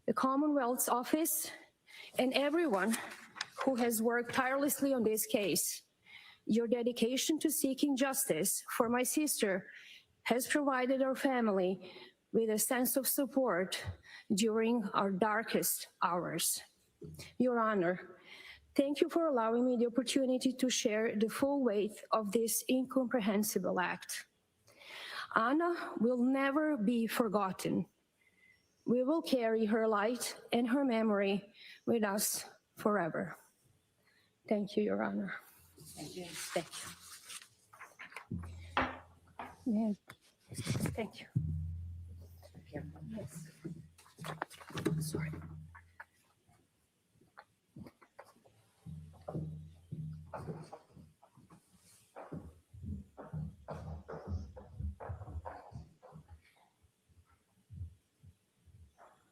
the Commonwealth's office, and everyone who has worked tirelessly on this case. Your dedication to seeking justice for my sister has provided our family with a sense of support during our darkest hours. Your Honor, thank you for allowing me the opportunity to share the full weight of this incomprehensible act. Anna will never be forgotten. We will carry her light and her memory with us forever. Thank you, Your Honor. Thank you. Thank you. Yeah. Thank you. Yes. Sorry.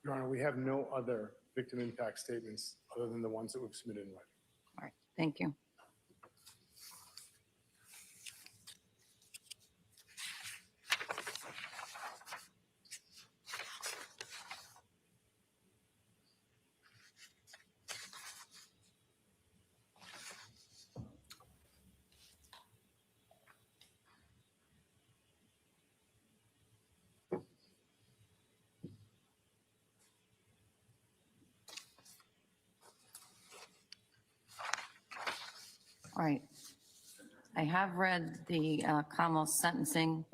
Your Honor, we have no other victim impact statements other than the ones that we've submitted in writing. All right, thank you. All right. I have read the Commonwealth sentencing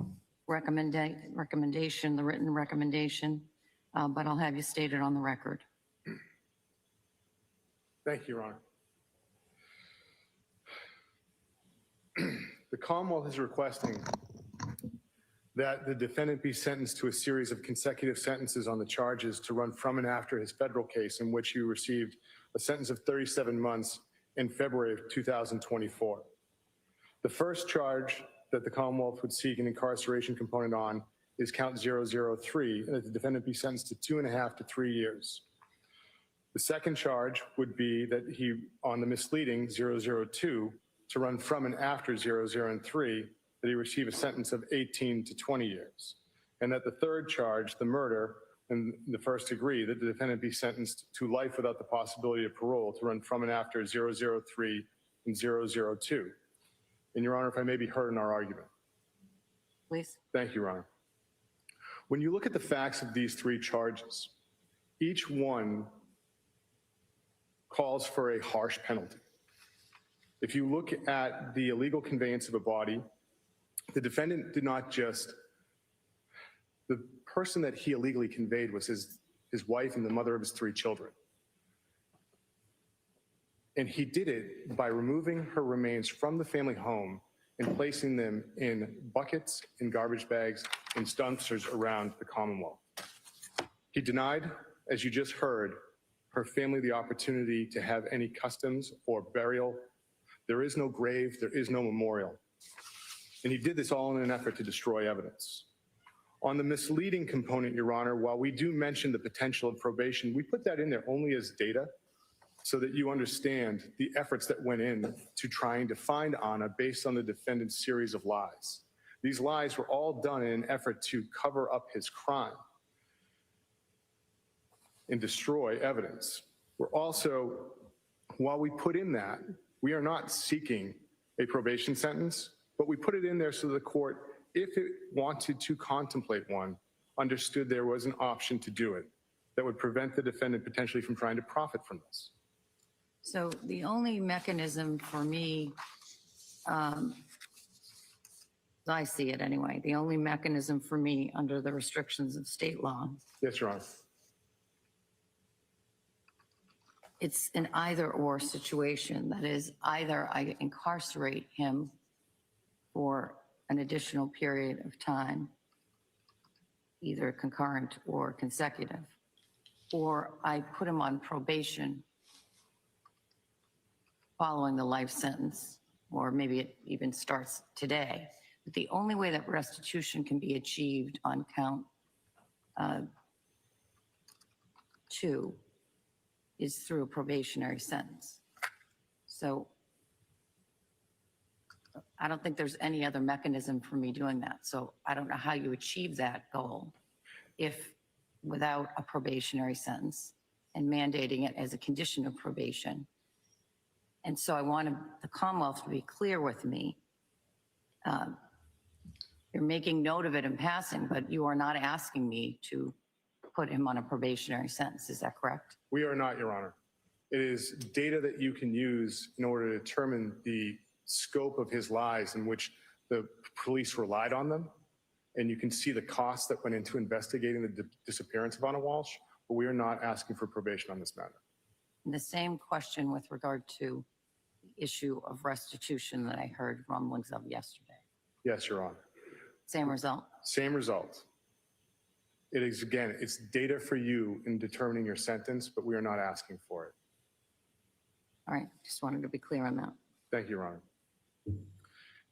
recommendation, the written recommendation, but I'll have you state it on the record. Thank you, Your Honor. The Commonwealth is requesting that the defendant be sentenced to a series of consecutive sentences on the charges to run from and after his federal case in which he received a sentence of 37 months in February of 2024. The first charge that the Commonwealth would seek an incarceration component on is count 003, and that the defendant be sentenced to 2.5 to 3 years. The second charge would be that he, on the misleading 002, to run from and after 003, that he receive a sentence of 18 to 20 years. And that the third charge, the murder, in the first degree, that the defendant be sentenced to life without the possibility of parole to run from and after 003 and 002. And Your Honor, if I may be heard in our argument. Please. Thank you, Your Honor. When you look at the facts of these three charges, each one calls for a harsh penalty. If you look at the illegal conveyance of a body, the defendant did not just, the person that he illegally conveyed was his his wife, and the mother of his 3 children. And he did it by removing her remains from the family home and placing them in buckets, in garbage bags, in dumpsters around the Commonwealth. He denied, as you just heard, her family the opportunity to have any customs or burial. There is no grave, there is no memorial. And he did this all in an effort to destroy evidence. On the misleading component, Your Honor, while we do mention the potential of probation, we put that in there only as data so that you understand the efforts that went in to trying to find Anna based on the defendant's series of lies. These lies were all done in an effort to cover up his crime and destroy evidence. We're also, while we put in that, we are not seeking a probation sentence, but we put it in there so the court, if it wanted to contemplate one, understood there was an option to do it that would prevent the defendant potentially from trying to profit from this. So the only mechanism for me, as I see it anyway, the only mechanism for me under the restrictions of state law, Yes, Your Honor. it's an either or situation. That is, either I incarcerate him for an additional period of time, either concurrent or consecutive, or I put him on probation following the life sentence, or maybe it even starts today. But the only way that restitution can be achieved on count 2 is through a probationary sentence. So I don't think there's any other mechanism for me doing that. So I don't know how you achieve that goal if without a probationary sentence and mandating it as a condition of probation. And so I want the Commonwealth to be clear with me. You're making note of it in passing, but you are not asking me to put him on a probationary sentence. Is that correct? We are not, Your Honor. It is data that you can use in order to determine the scope of his lies in which the police relied on them. And you can see the costs that went into investigating the disappearance of Anna Walshe, but we are not asking for probation on this matter. And the same question with regard to the issue of restitution that I heard rumblings of yesterday. Yes, Your Honor. Same result? Same result. It is, again, it's data for you in determining your sentence, but we are not asking for it. All right, just wanted to be clear on that. Thank you, Your Honor.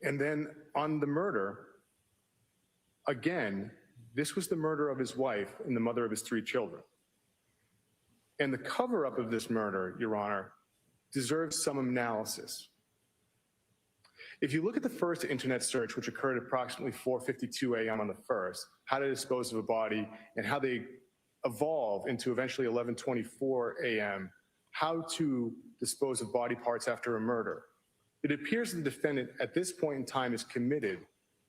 And then on the murder, again, this was the murder of his wife and the mother of his 3 children. And the cover-up of this murder, Your Honor, deserves some analysis. If you look at the first internet search, which occurred at approximately 4:52 a.m. on the 1st, how to dispose of a body, and how they evolve into eventually 11:24 a.m., how to dispose of body parts after a murder, it appears the defendant at this point in time is committed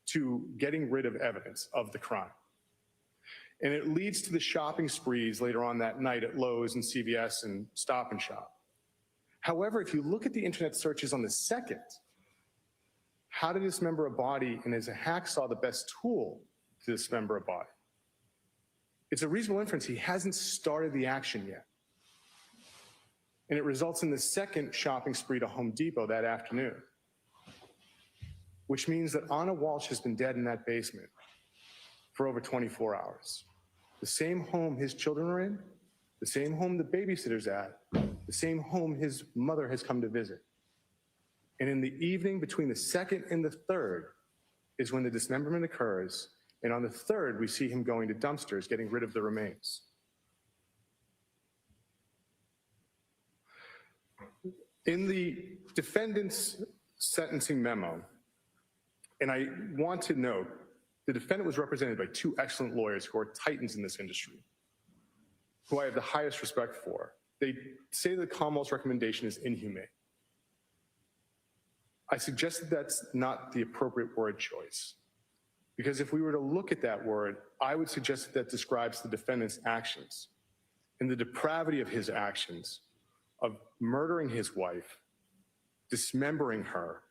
to getting rid of evidence of the crime. And it leads to the shopping sprees later on that night at Lowe's and CVS and Stop and Shop. However, if you look at the internet searches on the 2nd, how to dismember a body, and is a hacksaw the best tool to dismember a body? It's a reasonable inference he hasn't started the action yet. And it results in the 2nd shopping spree to Home Depot that afternoon, which means that Anna Walshe has been dead in that basement for over 24 hours. The same home his children are in, the same home the babysitter's at, the same home his mother has come to visit. And in the evening between the 2nd and the 3rd is when the dismemberment occurs. And on the 3rd, we see him going to dumpsters, getting rid of the remains. In the defendant's sentencing memo, and I want to note, the defendant was represented by 2 excellent lawyers who are titans in this industry, who I have the highest respect for. They say the Commonwealth's recommendation is inhumane. I suggest that that's not the appropriate word choice, because if we were to look at that word, I would suggest that that describes the defendant's actions and the depravity of his actions of murdering his wife, dismembering her,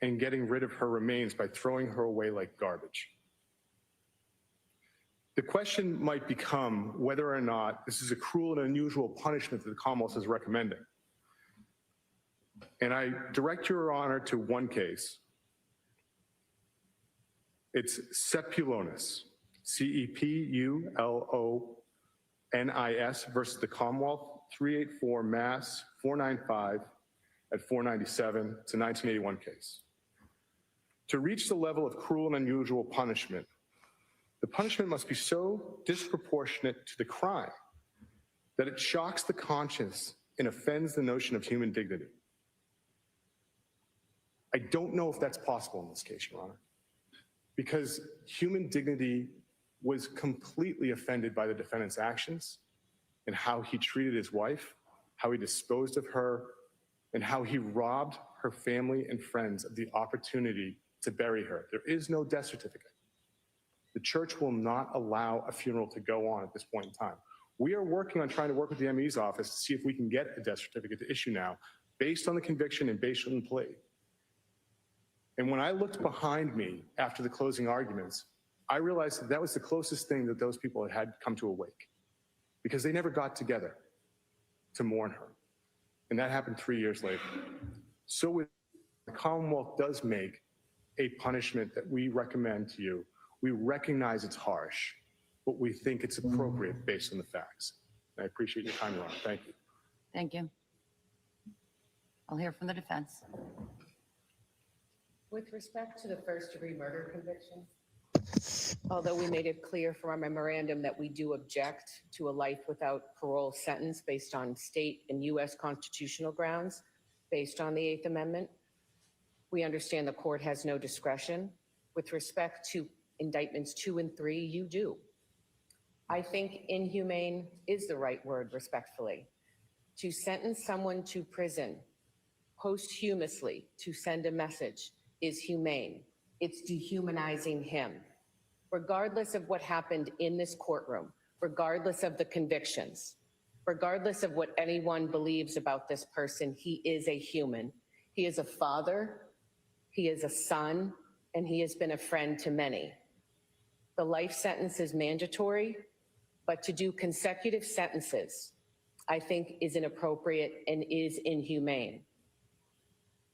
and getting rid of her remains by throwing her away like garbage. The question might become whether or not this is a cruel and unusual punishment that the Commonwealth is recommending. And I direct Your Honor to one case. It's Cepulonis, CEPULONIS versus the Commonwealth, 384 Mass 495 at 497. It's a 1981 case. To reach the level of cruel and unusual punishment, the punishment must be so disproportionate to the crime that it shocks the conscience and offends the notion of human dignity. I don't know if that's possible in this case, Your Honor, because human dignity was completely offended by the defendant's actions and how he treated his wife, how he disposed of her, and how he robbed her family and friends of the opportunity to bury her. There is no death certificate. The church will not allow a funeral to go on at this point in time. We are working on trying to work with the ME's office to see if we can get a death certificate to issue now based on the conviction and based on the plea. And when I looked behind me after the closing arguments, I realized that was the closest thing that those people had come to a wake, because they never got together to mourn her. And that happened 3 years later. So the Commonwealth does make a punishment that we recommend to you. We recognize it's harsh, but we think it's appropriate based on the facts. And I appreciate your time, Your Honor. Thank you. Thank you. I'll hear from the defense. With respect to the first-degree murder conviction, although we made it clear from our memorandum that we do object to a life without parole sentence based on state and U.S. constitutional grounds, based on the Eighth Amendment, we understand the court has no discretion. With respect to indictments 2 and 3, you do. I think inhumane is the right word, respectfully. To sentence someone to prison posthumously to send a message is humane. It's dehumanizing him. Regardless of what happened in this courtroom, regardless of the convictions, regardless of what anyone believes about this person, he is a human. He is a father, he is a son, and he has been a friend to many. The life sentence is mandatory, but to do consecutive sentences, I think, is inappropriate and is inhumane.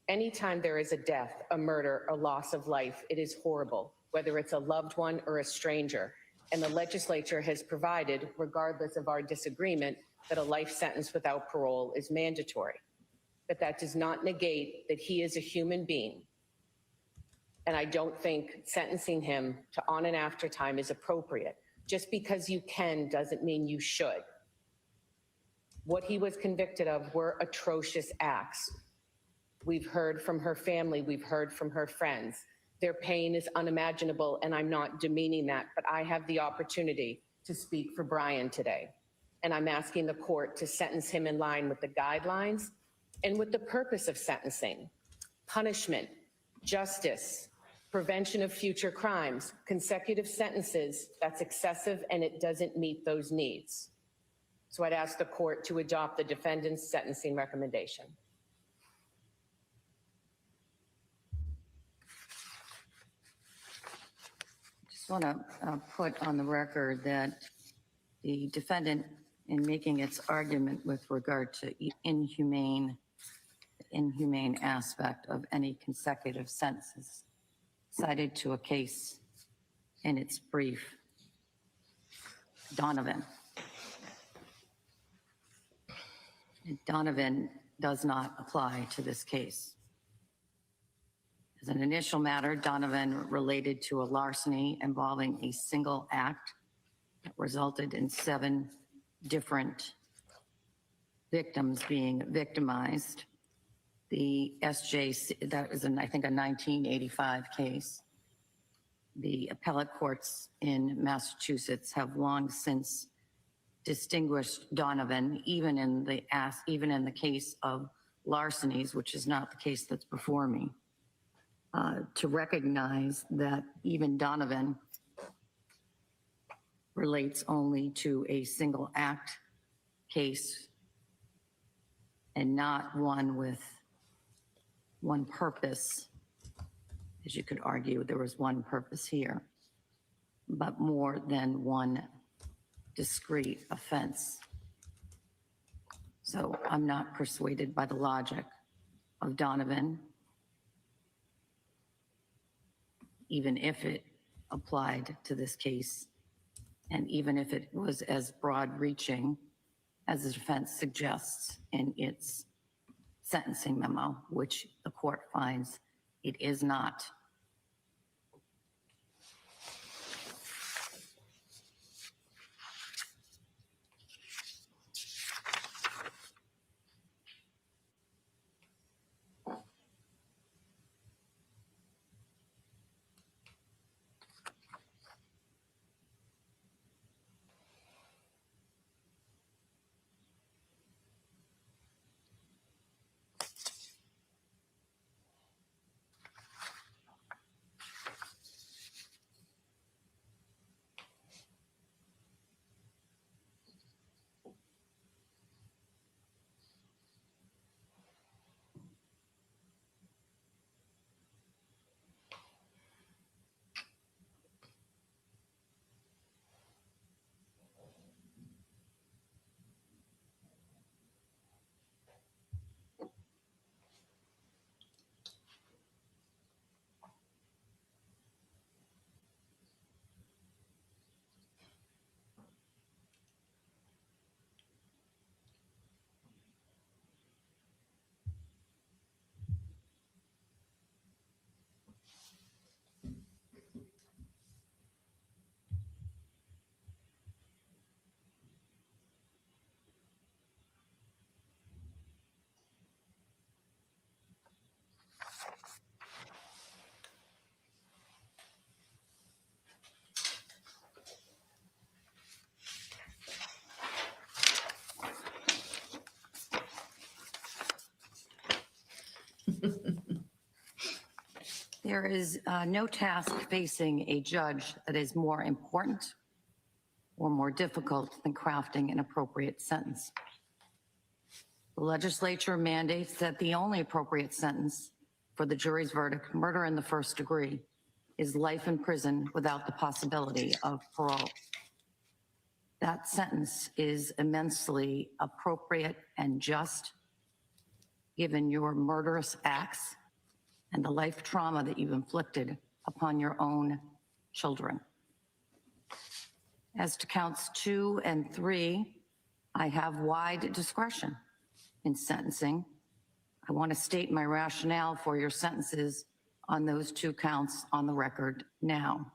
Anytime there is a death, a murder, a loss of life, it is horrible, whether it's a loved one or a stranger. And the legislature has provided, regardless of our disagreement, that a life sentence without parole is mandatory. But that does not negate that he is a human being. And I don't think sentencing him to on and after time is appropriate. Just because you can doesn't mean you should. What he was convicted of were atrocious acts. We've heard from her family, we've heard from her friends. Their pain is unimaginable, and I'm not demeaning that, but I have the opportunity to speak for Brian today. And I'm asking the court to sentence him in line with the guidelines and with the purpose of sentencing: punishment, justice, prevention of future crimes, consecutive sentences. That's excessive and it doesn't meet those needs. So I'd ask the court to adopt the defendant's sentencing recommendation. Just want to put on the record that the defendant, in making its argument with regard to inhumane aspect of any consecutive sentences, cited to a case in its brief, Donovan. Donovan does not apply to this case. As an initial matter, Donovan related to a larceny involving a single act that resulted in 7 different victims being victimized. The SJC, that was, I think, a 1985 case. The appellate courts in Massachusetts have long since distinguished Donovan, even in the case of larcenies, which is not the case that's before me, to recognize that even Donovan relates only to a single act case and not one with one purpose. As you could argue, there was one purpose here. but more than one discrete offense. So I'm not persuaded by the logic of Donovan, even if it applied to this case, and even if it was as broad-reaching as the defense suggests in its sentencing memo, which the court finds it is not. There is no task facing a judge that is more important or more difficult than crafting an appropriate sentence. The legislature mandates that the only appropriate sentence for the jury's verdict, murder in the first degree, is life in prison without the possibility of parole. That sentence is immensely appropriate and just, given your murderous acts and the life trauma that you've inflicted upon your own children. As to counts 2 and 3, I have wide discretion in sentencing. I want to state my rationale for your sentences on those 2 counts on the record now.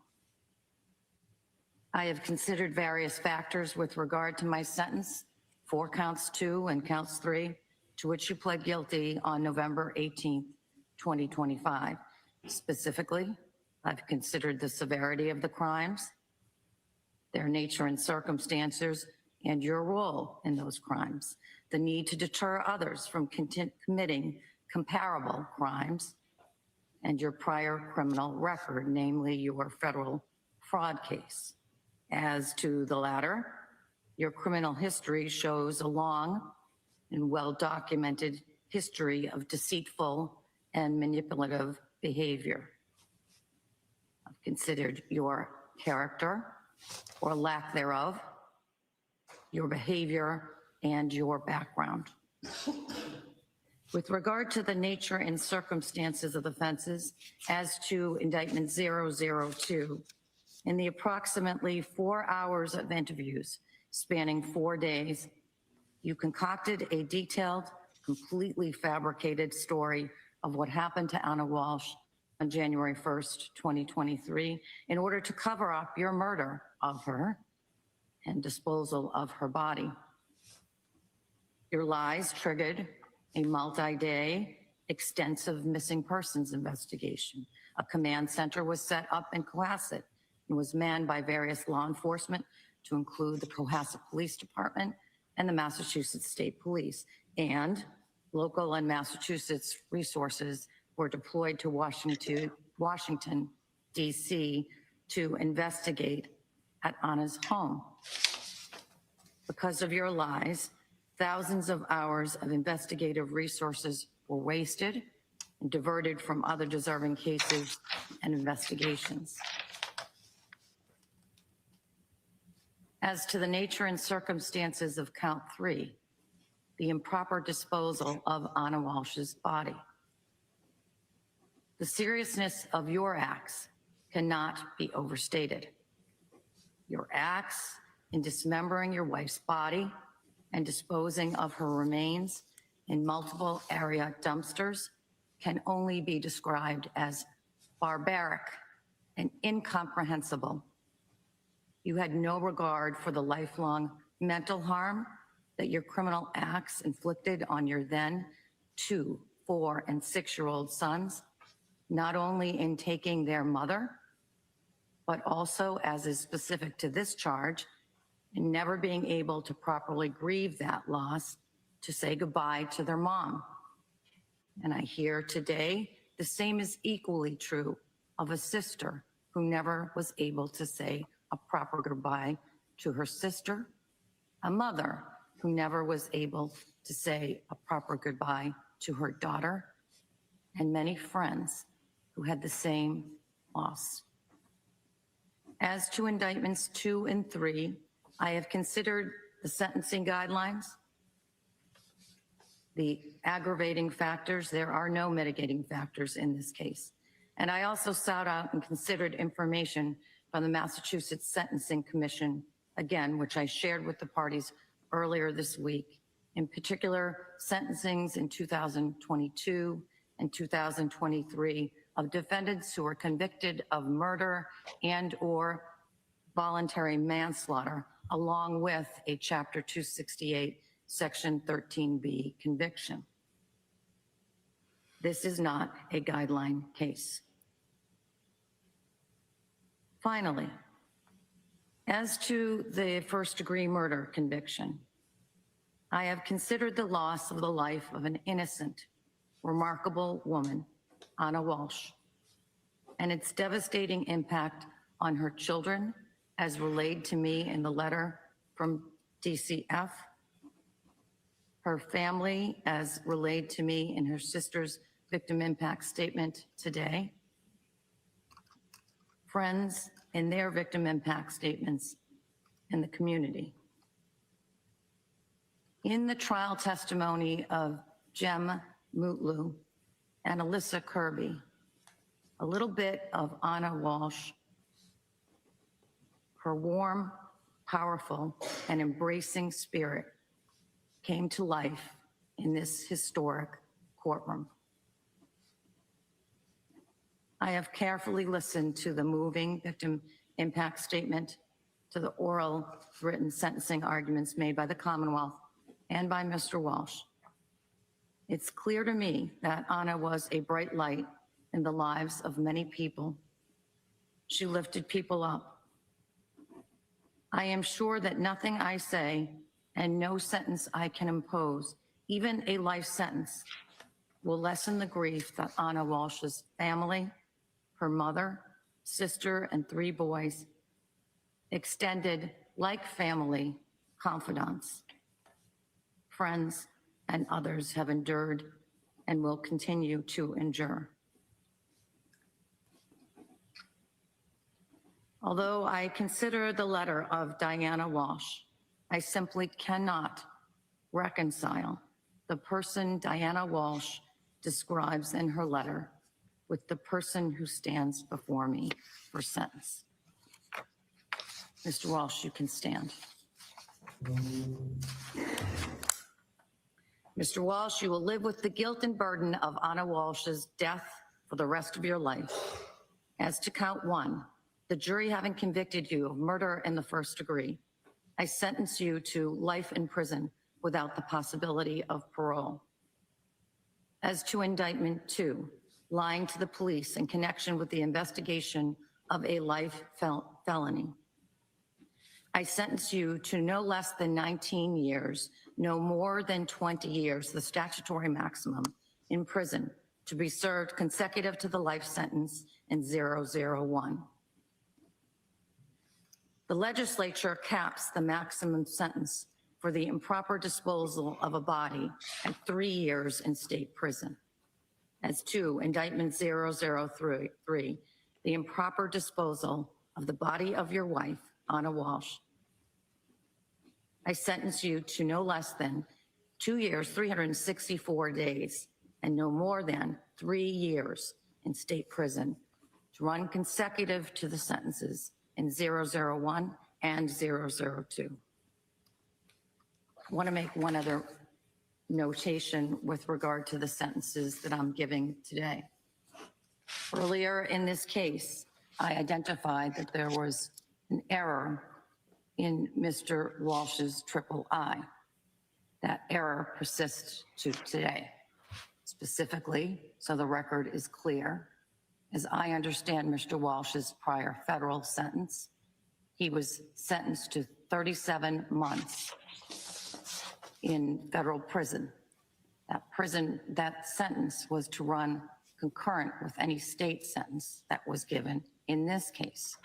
I have considered various factors with regard to my sentence for counts 2 and counts 3, to which you pled guilty on November 18th, 2025. Specifically, I've considered the severity of the crimes, their nature and circumstances, and your role in those crimes, the need to deter others from committing comparable crimes, and your prior criminal record, namely your federal fraud case. As to the latter, your criminal history shows a long and well-documented history of deceitful and manipulative behavior. I've considered your character or lack thereof, your behavior, and your background. With regard to the nature and circumstances of offenses, as to indictment 002, in the approximately 4 hours of interviews spanning 4 days, you concocted a detailed, completely fabricated story of what happened to Anna Walshe on January 1st, 2023, in order to cover up your murder of her and disposal of her body. Your lies triggered a multi-day, extensive missing persons investigation. A command center was set up in Cohasset and was manned by various law enforcement, to include the Cohasset Police Department and the Massachusetts State Police. And local and Massachusetts resources were deployed to Washington, D.C. to investigate at Anna's home. Because of your lies, thousands of hours of investigative resources were wasted and diverted from other deserving cases and investigations. As to the nature and circumstances of count 3, the improper disposal of Anna Walsh's body. The seriousness of your acts cannot be overstated. Your acts in dismembering your wife's body and disposing of her remains in multiple area dumpsters can only be described as barbaric and incomprehensible. You had no regard for the lifelong mental harm that your criminal acts inflicted on your then 2, 4, and 6-year-old sons, not only in taking their mother, but also, as is specific to this charge, in never being able to properly grieve that loss, to say goodbye to their mom. And I hear today the same is equally true of a sister who never was able to say a proper goodbye to her sister, a mother who never was able to say a proper goodbye to her daughter, and many friends who had the same loss. As to indictments 2 and 3, I have considered the sentencing guidelines, the aggravating factors. There are no mitigating factors in this case. And I also sought out and considered information from the Massachusetts Sentencing Commission, again, which I shared with the parties earlier this week, in particular sentencings in 2022 and 2023 of defendants who were convicted of murder and or voluntary manslaughter, along with a Chapter 268, Section 13B conviction. This is not a guideline case. Finally, as to the first-degree murder conviction, I have considered the loss of the life of an innocent, remarkable woman, Anna Walshe, and its devastating impact on her children as relayed to me in the letter from DCF, her family as relayed to me in her sister's victim impact statement today, friends in their victim impact statements in the community. In the trial testimony of Jem Mutlu and Alyssa Kirby, a little bit of Anna Walshe, her warm, powerful, and embracing spirit came to life in this historic courtroom. I have carefully listened to the moving victim impact statement, to the oral written sentencing arguments made by the Commonwealth and by Mr. Walshe. It's clear to me that Anna was a bright light in the lives of many people. She lifted people up. I am sure that nothing I say and no sentence I can impose, even a life sentence, will lessen the grief that Anna Walsh's family, her mother, sister, and 3 boys, extended like family, confidants, friends, and others have endured and will continue to endure. Although I consider the letter of Diana Walshe, I simply cannot reconcile the person Diana Walshe describes in her letter with the person who stands before me for sentence. Mr. Walshe, you can stand. Mr. Walshe, you will live with the guilt and burden of Anna Walsh's death for the rest of your life. As to count 1, the jury having convicted you of murder in the first degree, I sentence you to life in prison without the possibility of parole. As to indictment 2, lying to the police in connection with the investigation of a life felony, I sentence you to no less than 19 years, no more than 20 years, the statutory maximum, in prison to be served consecutive to the life sentence in 001. The legislature caps the maximum sentence for the improper disposal of a body at 3 years in state prison. As to indictment 003, the improper disposal of the body of your wife, Anna Walshe, I sentence you to no less than 2 years, 364 days, and no more than 3 years in state prison to run consecutive to the sentences in 001 and 002. I want to make one other notation with regard to the sentences that I'm giving today. Earlier in this case, I identified that there was an error in Mr. Walsh's triple I. That error persists to today. Specifically, so the record is clear, as I understand Mr. Walsh's prior federal sentence, he was sentenced to 37 months in federal prison. That sentence was to run concurrent with any state sentence that was given in this case.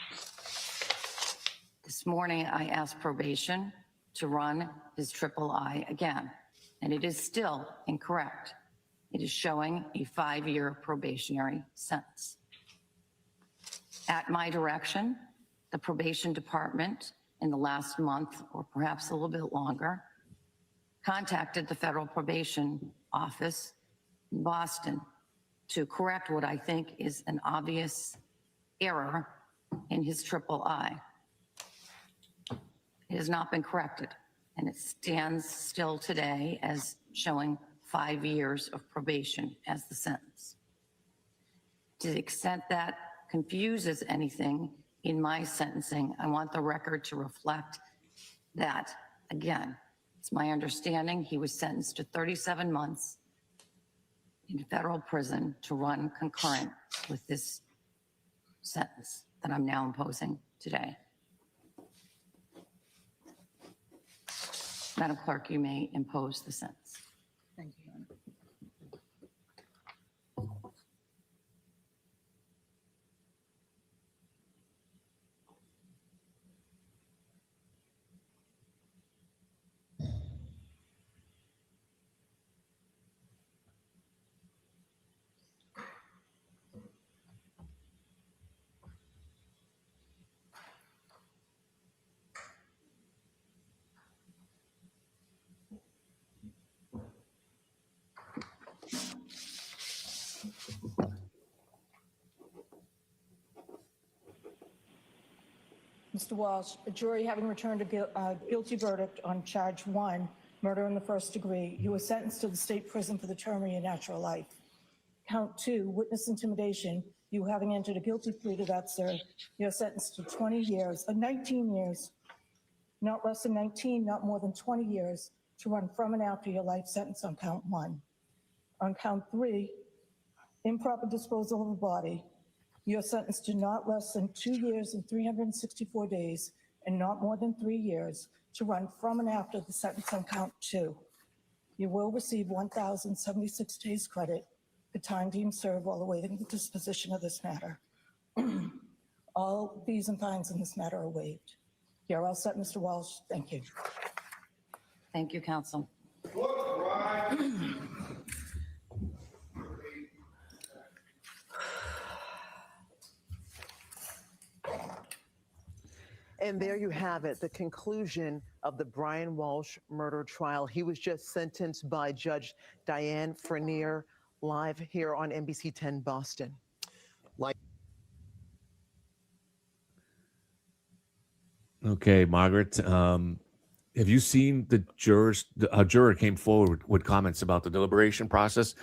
This morning, I asked probation to run his triple I again, and it is still incorrect. It is showing a 5-year probationary sentence. At my direction, the probation department in the last month, or perhaps a little bit longer, contacted the federal probation office in Boston to correct what I think is an obvious error in his triple I. It has not been corrected, and it stands still today as showing 5 years of probation as the sentence. To the extent that confuses anything in my sentencing, I want the record to reflect that, again, it's my understanding he was sentenced to 37 months in federal prison to run concurrent with this sentence that I'm now imposing today. Madam Clerk, you may impose the sentence. Thank you, Your Honor. Mr. Walsh, a jury having returned a guilty verdict on charge 1, murder in the first degree, you were sentenced to the state prison for the term of your natural life. Count 2, witness intimidation, you having entered a guilty plea to that, sir, you're sentenced to 20 years, 19 years, not less than 19, not more than 20 years, to run from and after your life sentence on count 1. On count 3, improper disposal of a body, you're sentenced to not less than 2 years and 364 days and not more than 3 years to run from and after the sentence on count 2. You will receive 1,076 days credit for time deemed served while awaiting the disposition of this matter. All fees and fines in this matter are waived. You're all set, Mr. Walsh. Thank you. Thank you, counsel. And there you have it, the conclusion of the Brian Walsh murder trial. He was just sentenced by Judge Diane Frenier, live here on NBC 10 Boston. Okay, Margaret, have you seen the jurors? A juror came forward with comments about the deliberation process,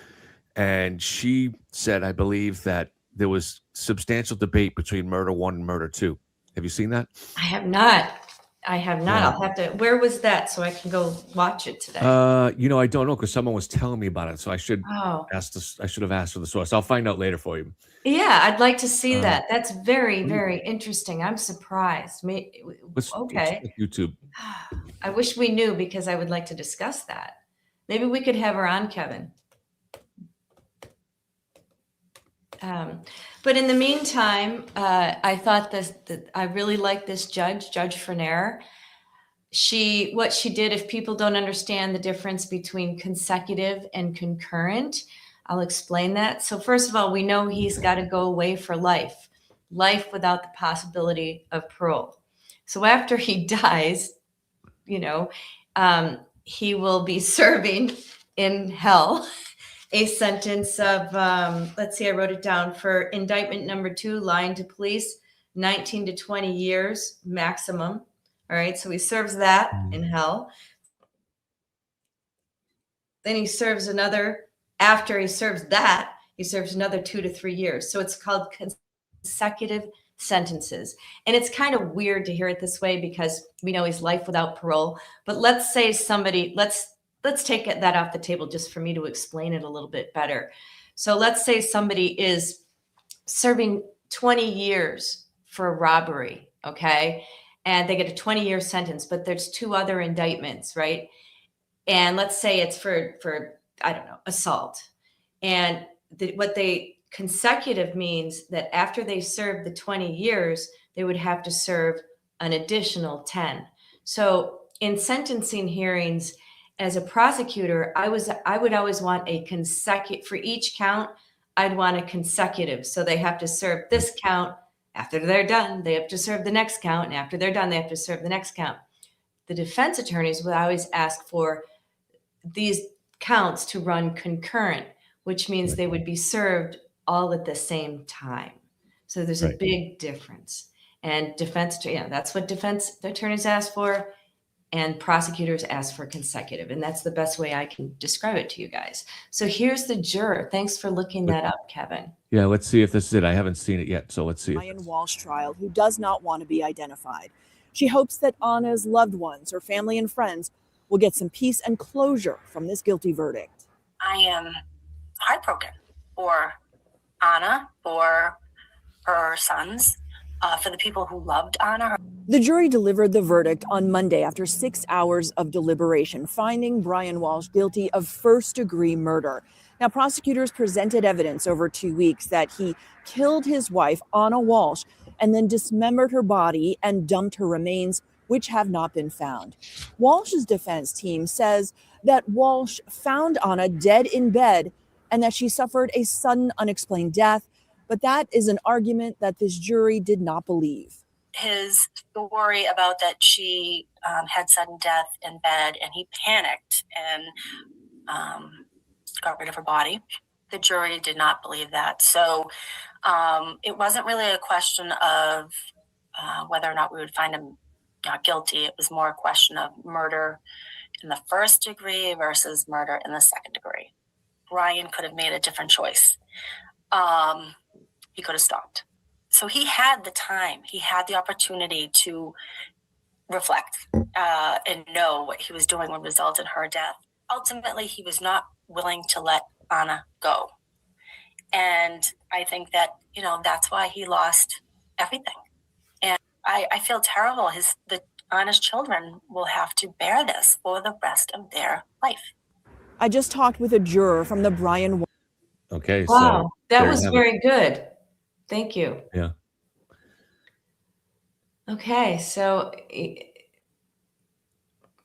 and she said, I believe, that there was substantial debate between murder 1 and murder 2. Have you seen that? I have not. Yeah. I'll have to. Where was that so I can go watch it today? I don't know because someone was telling me about it, so I should Oh, I should have asked for the source. I'll find out later for you. yeah, I'd like to see Uh, that. That's very, very interesting. I'm surprised. Let's Okay. check YouTube. I wish we knew because I would like to discuss that. Maybe we could have her on, Kevin. But in the meantime, I thought that I really like this Judge Frenier. What she did, if people don't understand the difference between consecutive and concurrent, I'll explain that. So first of all, we know he's got to go away for life without the possibility of parole. So after he dies, he will be serving in hell a sentence of, let's see, I wrote it down for indictment number 2, lying to police, 19 to 20 years maximum. All right. So he serves that in hell. Then he serves another, after he serves that, he serves another 2 to 3 years. So it's called consecutive sentences. And it's kind of weird to hear it this way because we know he's life without parole. But let's say somebody, let's take that off the table just for me to explain it a little bit better. So let's say somebody is serving 20 years for a robbery, okay? And they get a 20-year sentence, but there's 2 other indictments, right? And let's say it's for I don't know, assault. And consecutive means that after they serve the 20 years, they would have to serve an additional 10. So in sentencing hearings, as a prosecutor, I would always want a consecutive for each count. I'd want a consecutive. So they have to serve this count. After they're done, they have to serve the next count. And after they're done, they have to serve the next count. The defense attorneys would always ask for these counts to run concurrent, which means they would be served all at the same time. So there's a big difference. And that's what defense attorneys ask for, and prosecutors ask for consecutive. And that's the best way I can describe it to you guys. So here's the juror. Thanks for looking that up, Kevin. Yeah, let's see if this is it. I haven't seen it yet, so let's see. Brian Walshe trial, who does not want to be identified. She hopes that Anna's loved ones, her family and friends, will get some peace and closure from this guilty verdict. I am heartbroken for Anna, for her sons, for the people who loved Anna. The jury delivered the verdict on Monday after 6 hours of deliberation, finding Brian Walshe guilty of first-degree murder. Now, prosecutors presented evidence over 2 weeks that he killed his wife, Anna Walshe, and then dismembered her body and dumped her remains, which have not been found. Walsh's defense team says that Walshe found Anna dead in bed and that she suffered a sudden unexplained death, but that is an argument that this jury did not believe. His story about that she had sudden death in bed and he panicked and got rid of her body. The jury did not believe that. So it wasn't really a question of whether or not we would find him not guilty. It was more a question of murder in the first degree versus murder in the second degree. Brian could have made a different choice. He could have stopped. So he had the time. He had the opportunity to reflect and know what he was doing would result in her death. Ultimately, he was not willing to let Anna go. And I think that, that's why he lost everything. And I feel terrible. Anna's children will have to bear this for the rest of their life. I just talked with a juror from the Brian. Okay. Wow, so that was very good. Thank you. Yeah. Okay, so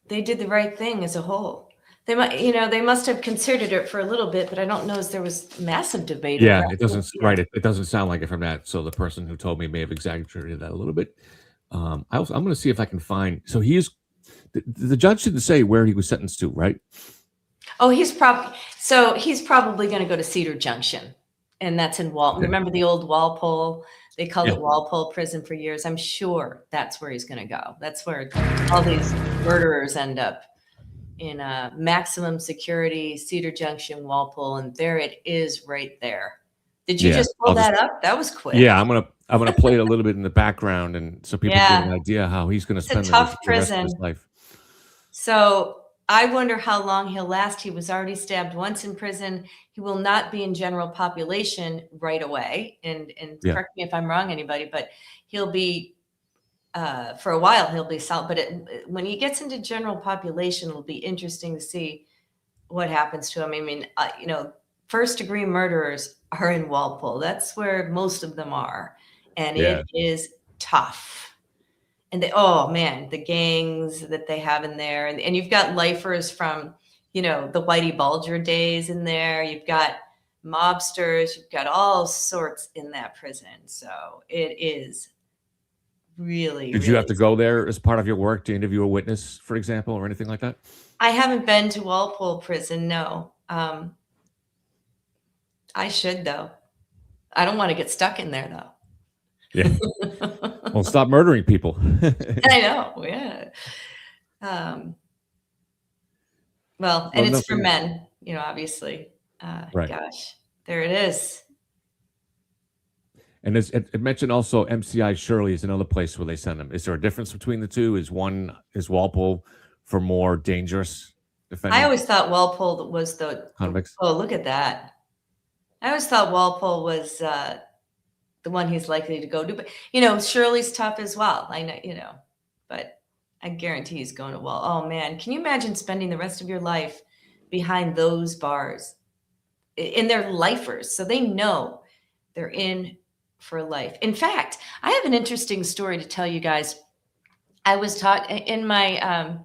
they did the right thing as a whole. They must have considered it for a little bit, but I don't know if there was massive debate. Yeah, it doesn't It doesn't sound like it from that. So the person who told me may have exaggerated that a little bit. I'm going to see if I can find. So the judge didn't say where he was sentenced to, right? Oh, he's probably going to go to Cedar Junction, and that's in Walpole. Remember the old Walpole? They called it Walpole Prison for years. I'm sure that's where he's going to go. That's where all these murderers end up, in maximum security, Cedar Junction, Walpole, and there it is right there. Did you just pull that up? That was quick. Yeah, I'm gonna play it a little bit in the background, and so people get an idea how he's going to spend the rest of his life. So I wonder how long he'll last. He was already stabbed once in prison. He will not be in general population right away. And correct me if I'm wrong, anybody, but he'll be for a while. He'll be solid. But when he gets into general population, it'll be interesting to see what happens to him. I mean, first degree murderers are in Walpole. That's where most of them are. And it is tough. And the gangs that they have in there. And you've got lifers from, the Whitey Bulger days in there. You've got mobsters. You've got all sorts in that prison. So it is really, Did you have really. to go there as part of your work to interview a witness, for example, or anything like that? I haven't been to Walpole prison, no. I should, though. I don't want to get stuck in there, though. Yeah. Well, stop murdering people. I know, yeah. Well, and Well, it's for nothing. men, obviously. Right. Gosh, there it is. And it mentioned also MCI Shirley is another place where they send them. Is there a difference between the two? Is Walpole for more dangerous I defendants, always thought Walpole was convicts? oh, look at that. I always thought Walpole was the one he's likely to go to. But, Shirley's tough as well. I know, but I guarantee he's going to Wall. Oh, man. Can you imagine spending the rest of your life behind those bars? And they're lifers, so they know they're in for life. In fact, I have an interesting story to tell you guys. I was taught in my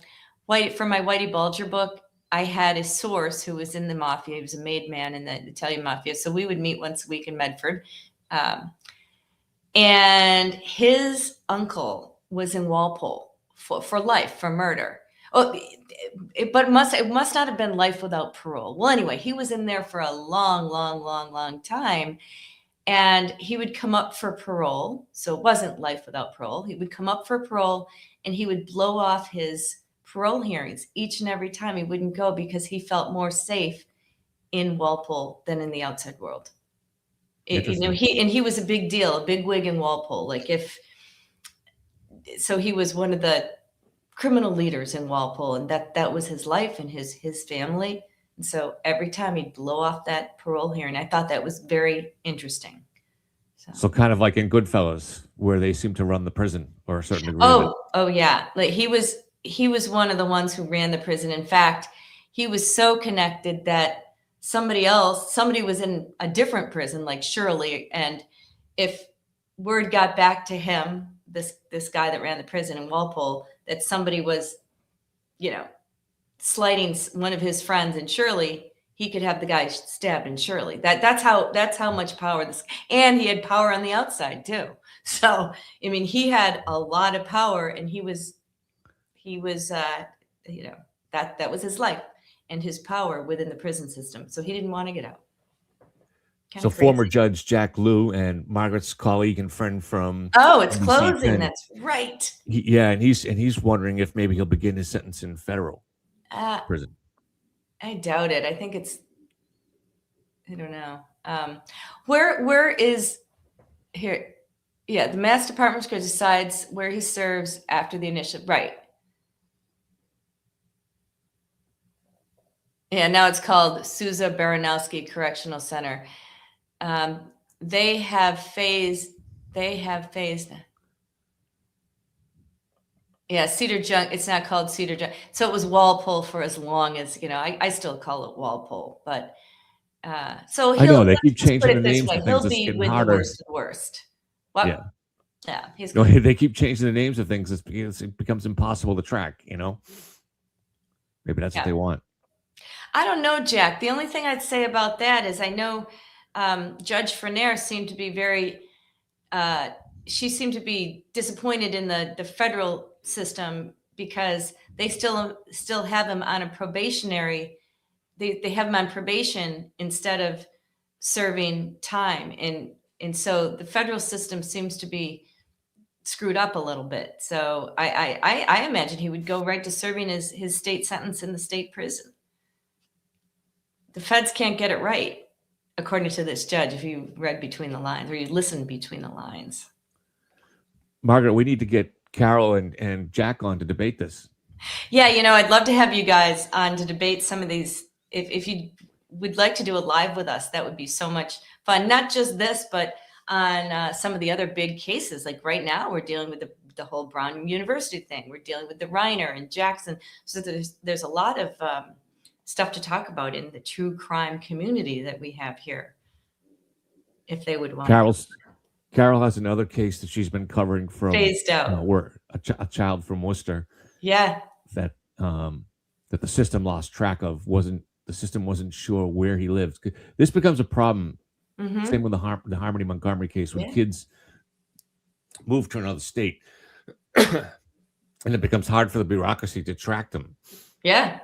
for my Whitey Bulger book, I had a source who was in the mafia. He was a made man in the Italian mafia. So we would meet once a week in Medford. And his uncle was in Walpole for life, for murder. Oh, but it must not have been life without parole. Well, anyway, he was in there for a long, long, long, long time. And he would come up for parole. So it wasn't life without parole. He would come up for parole and he would blow off his parole hearings each and every time. He wouldn't go because he felt more safe in Walpole than in the outside world. He was a big deal, a big wig in Walpole. So he was one of the criminal leaders in Walpole, and that was his life and his family. And so every time he'd blow off that parole hearing, I thought that was very interesting. So kind of like in Goodfellas, where they seem to run the prison or a certain degree. Of it. Oh yeah. Like he was one of the ones who ran the prison. In fact, he was so connected that somebody was in a different prison, like Shirley, and if word got back to him, this guy that ran the prison in Walpole, that somebody was, slighting one of his friends in Shirley, he could have the guy stabbed in Shirley. That's how much power and he had power on the outside too. So, I mean, he had a lot of power, and he was that was his life and his power within the prison system. So he didn't want to get out. So former Judge Jack Lew and Margaret's colleague and friend from it's NBC closing. 10, That's right. and he's wondering if maybe he'll begin his sentence in federal prison. I doubt it. I think I don't know. Where is here? Yeah, the Mass Department decides where he serves after the initial. Right. Yeah, now it's called Sousa Baranowski Correctional Center. They have phased. Yeah, Cedar Junk. It's not called Cedar Junk. So it was Walpole for as long as, I still call it Walpole, but so I know they keep let's put changing it the this names way, of he'll things. It's be getting with harder. the worst of the worst. What? Yeah. Yeah, he's No, they keep changing the names of things. It becomes impossible to track. Maybe that's what they want. I don't know, Jack. The only thing I'd say about that is I know Judge Frenair seemed to be she seemed to be disappointed in the federal system because they still have him on a probationary. They have him on probation instead of serving time, and so the federal system seems to be screwed up a little bit. So I imagine he would go right to serving his state sentence in the state prison. The feds can't get it right, according to this judge, if you read between the lines or you listened between the lines. Margaret, we need to get Carol and Jack on to debate this. Yeah, I'd love to have you guys on to debate some of these. If you would like to do a live with us, that would be so much fun. Not just this, but on some of the other big cases. Like right now, we're dealing with the whole Brown University thing. We're dealing with the Reiner and Jackson. So there's a lot of stuff to talk about in the true crime community that we have here. If they would want. Carol has another case that she's been covering from phased out. Where a child from Worcester. Yeah. That the system lost track of. The system wasn't sure where he lives. This becomes a problem. Mm-hmm. Same with the Harmony Montgomery case when kids move to another state. And it becomes hard for the bureaucracy to track them, Yeah,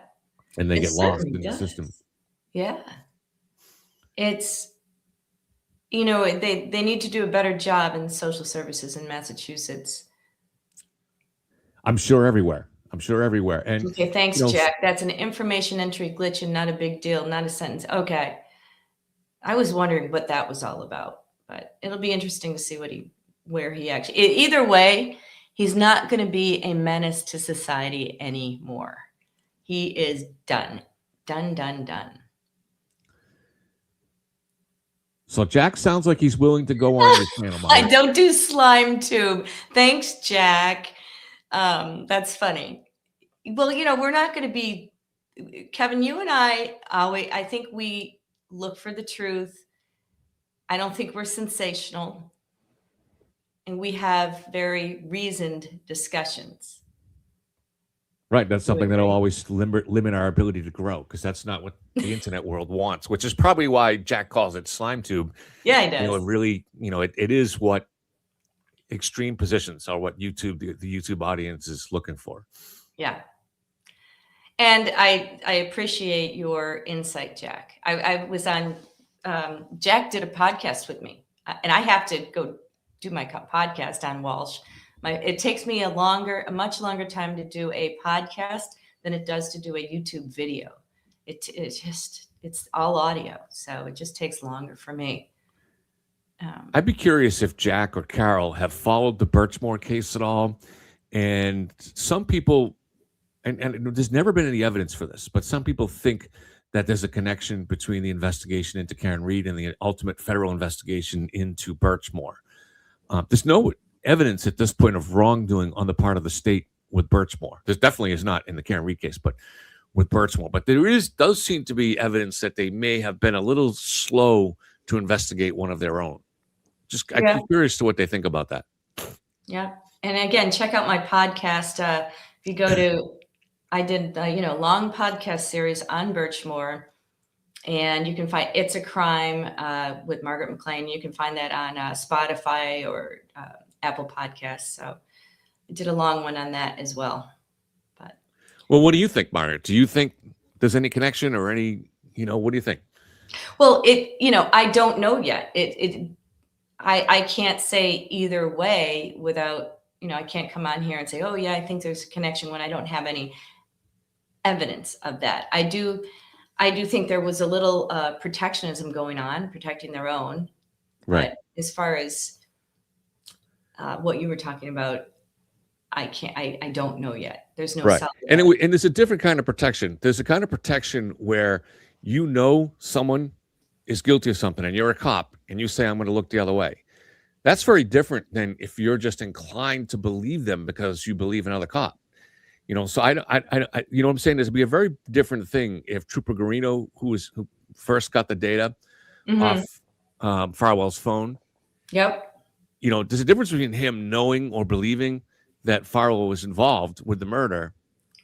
and they it get lost certainly in the system. does. Yeah. It's, you know, they need to do a better job in social services in Massachusetts. I'm sure everywhere. I'm sure everywhere. And Okay, thanks, you know, Jack. That's an information entry glitch and not a big deal, not a sentence. Okay. I was wondering what that was all about, but it'll be interesting to see where he actually, either way, he's not going to be a menace to society anymore. He is done. Done, done, done. so Jack sounds like he's willing to go on your channel, I Mara. don't do slime tube. Thanks, Jack. That's funny. Well, you know, we're not going to be, Kevin, you and I always, I think we look for the truth. I don't think we're sensational. And we have very reasoned discussions. Right. That's something that'll agree. always limit our ability to grow, because that's not what the internet world wants, which is probably why Jack calls it slime tube. Yeah, he does. You know, it really, you know, it is what extreme positions are, what YouTube, the YouTube audience is looking for. Yeah. And I appreciate your insight, Jack. I was on, Jack did a podcast with me, and I have to go do my podcast on Walshe. It takes me a much longer time to do a podcast than it does to do a YouTube video. It's all audio, so it just takes longer for me. I'd be curious if Jack or Carol have followed the Birchmore case at all. And some people, and there's never been any evidence for this, but some people think that there's a connection between the investigation into Karen Reed and the ultimate federal investigation into Birchmore. There's no evidence at this point of wrongdoing on the part of the state with Birchmore. There definitely is not in the Karen Reed case, but with Birchmore. But there does seem to be evidence that they may have been a little slow to investigate one of their own. I'm curious to what they think about that. Yeah. And again, check out my podcast. If you go to, I did, long podcast series on Birchmore, and you can find It's a Crime with Margaret McLean. You can find that on Spotify or Apple Podcasts. So I did a long one on that as well. Well, what do you think, Margaret? Do you think there's any connection or any, what do you think? Well, I don't know yet. I can't say either way without, I can't come on here and say, oh yeah, I think there's a connection when I don't have any evidence of that. I do think there was a little protectionism going on, protecting their own. Right. But as far as what you were talking about, I don't know yet. There's no right. solid And there's a different kind of protection. There's a kind of protection where someone is guilty of something and you're a cop and you say, I'm going to look the other way. That's very different than if you're just inclined to believe them because you believe another cop. So I you know what I'm saying? There's be a very different thing if Trooper Garino, who first got the data off Farwell's phone. Yep. There's a difference between him knowing or believing that Farwell was involved with the murder,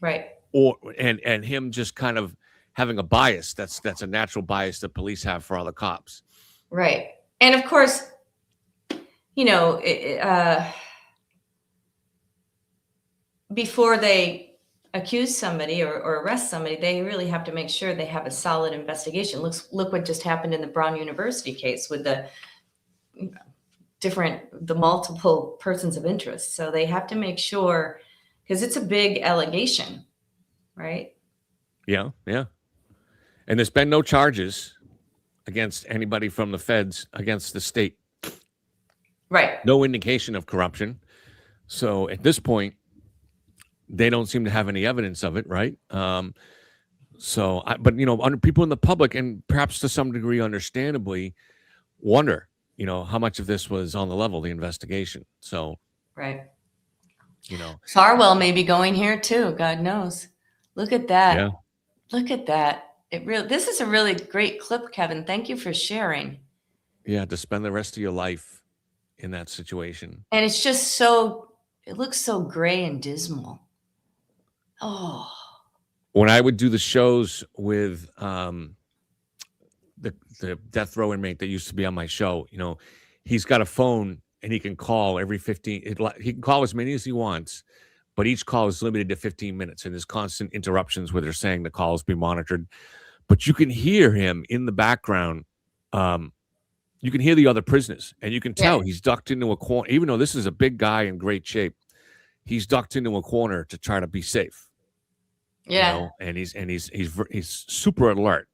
right? And him just kind of having a bias. That's a natural bias that police have for other cops, right? And of course, before they accuse somebody or arrest somebody, they really have to make sure they have a solid investigation. Look what just happened in the Brown University case with the multiple persons of interest. So they have to make sure, because it's a big allegation, right? Yeah. And there's been no charges against anybody from the feds against the state. Right. No indication of corruption. So at this point, they don't seem to have any evidence of it, right? But people in the public, and perhaps to some degree, understandably, wonder, how much of this was on the level of the investigation. So, right. Farwell may be going here too. God knows. Look at that. Yeah. Look at that. This is a really great clip, Kevin. Thank you for sharing. Yeah, to spend the rest of your life in that situation. And it's just it looks so gray and dismal. Oh. When I would do the shows with the death row inmate that used to be on my show, he's got a phone and he can call every 15. He can call as many as he wants, but each call is limited to 15 minutes, and there's constant interruptions where they're saying the calls be monitored. But you can hear him in the background. You can hear the other prisoners, and you can tell he's ducked into a corner. Even though this is a big guy in great shape, he's ducked into a corner to try to be safe. Yeah. You know? And he's super alert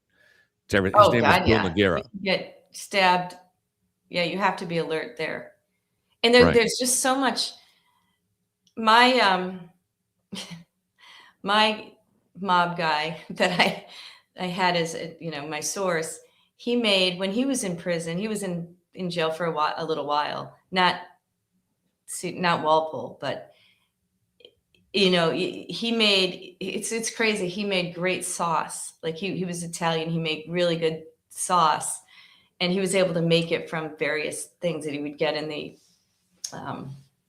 to everything. His Oh name God, is Bill yeah. Noguera. You can get stabbed. Yeah, you have to be alert there. And there's just so much. My my mob guy that I had as my source. He made, when he was in prison, he was in jail for a little while. Not Walpole, but he made, it's crazy. He made great sauce. Like he was Italian. He made really good sauce, and he was able to make it from various things that he would get in the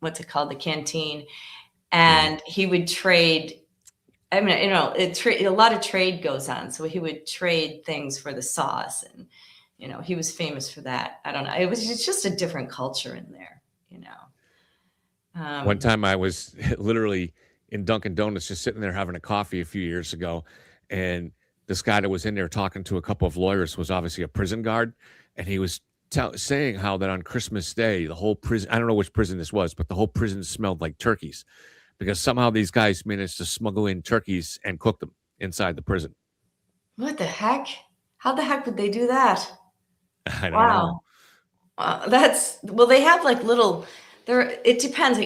what's it called, the canteen, and he would trade. I mean, a lot of trade goes on, so he would trade things for the sauce, and he was famous for that. I don't know. It's just a different culture in there. One time I was literally in Dunkin' Donuts, just sitting there having a coffee a few years ago, and this guy that was in there talking to a couple of lawyers was obviously a prison guard, and he was saying how that on Christmas Day, the whole prison, I don't know which prison this was, but the whole prison smelled like turkeys, because somehow these guys managed to smuggle in turkeys and cook them inside the prison. What the heck? How the heck would they do that? I don't know. Well, they have like little, it depends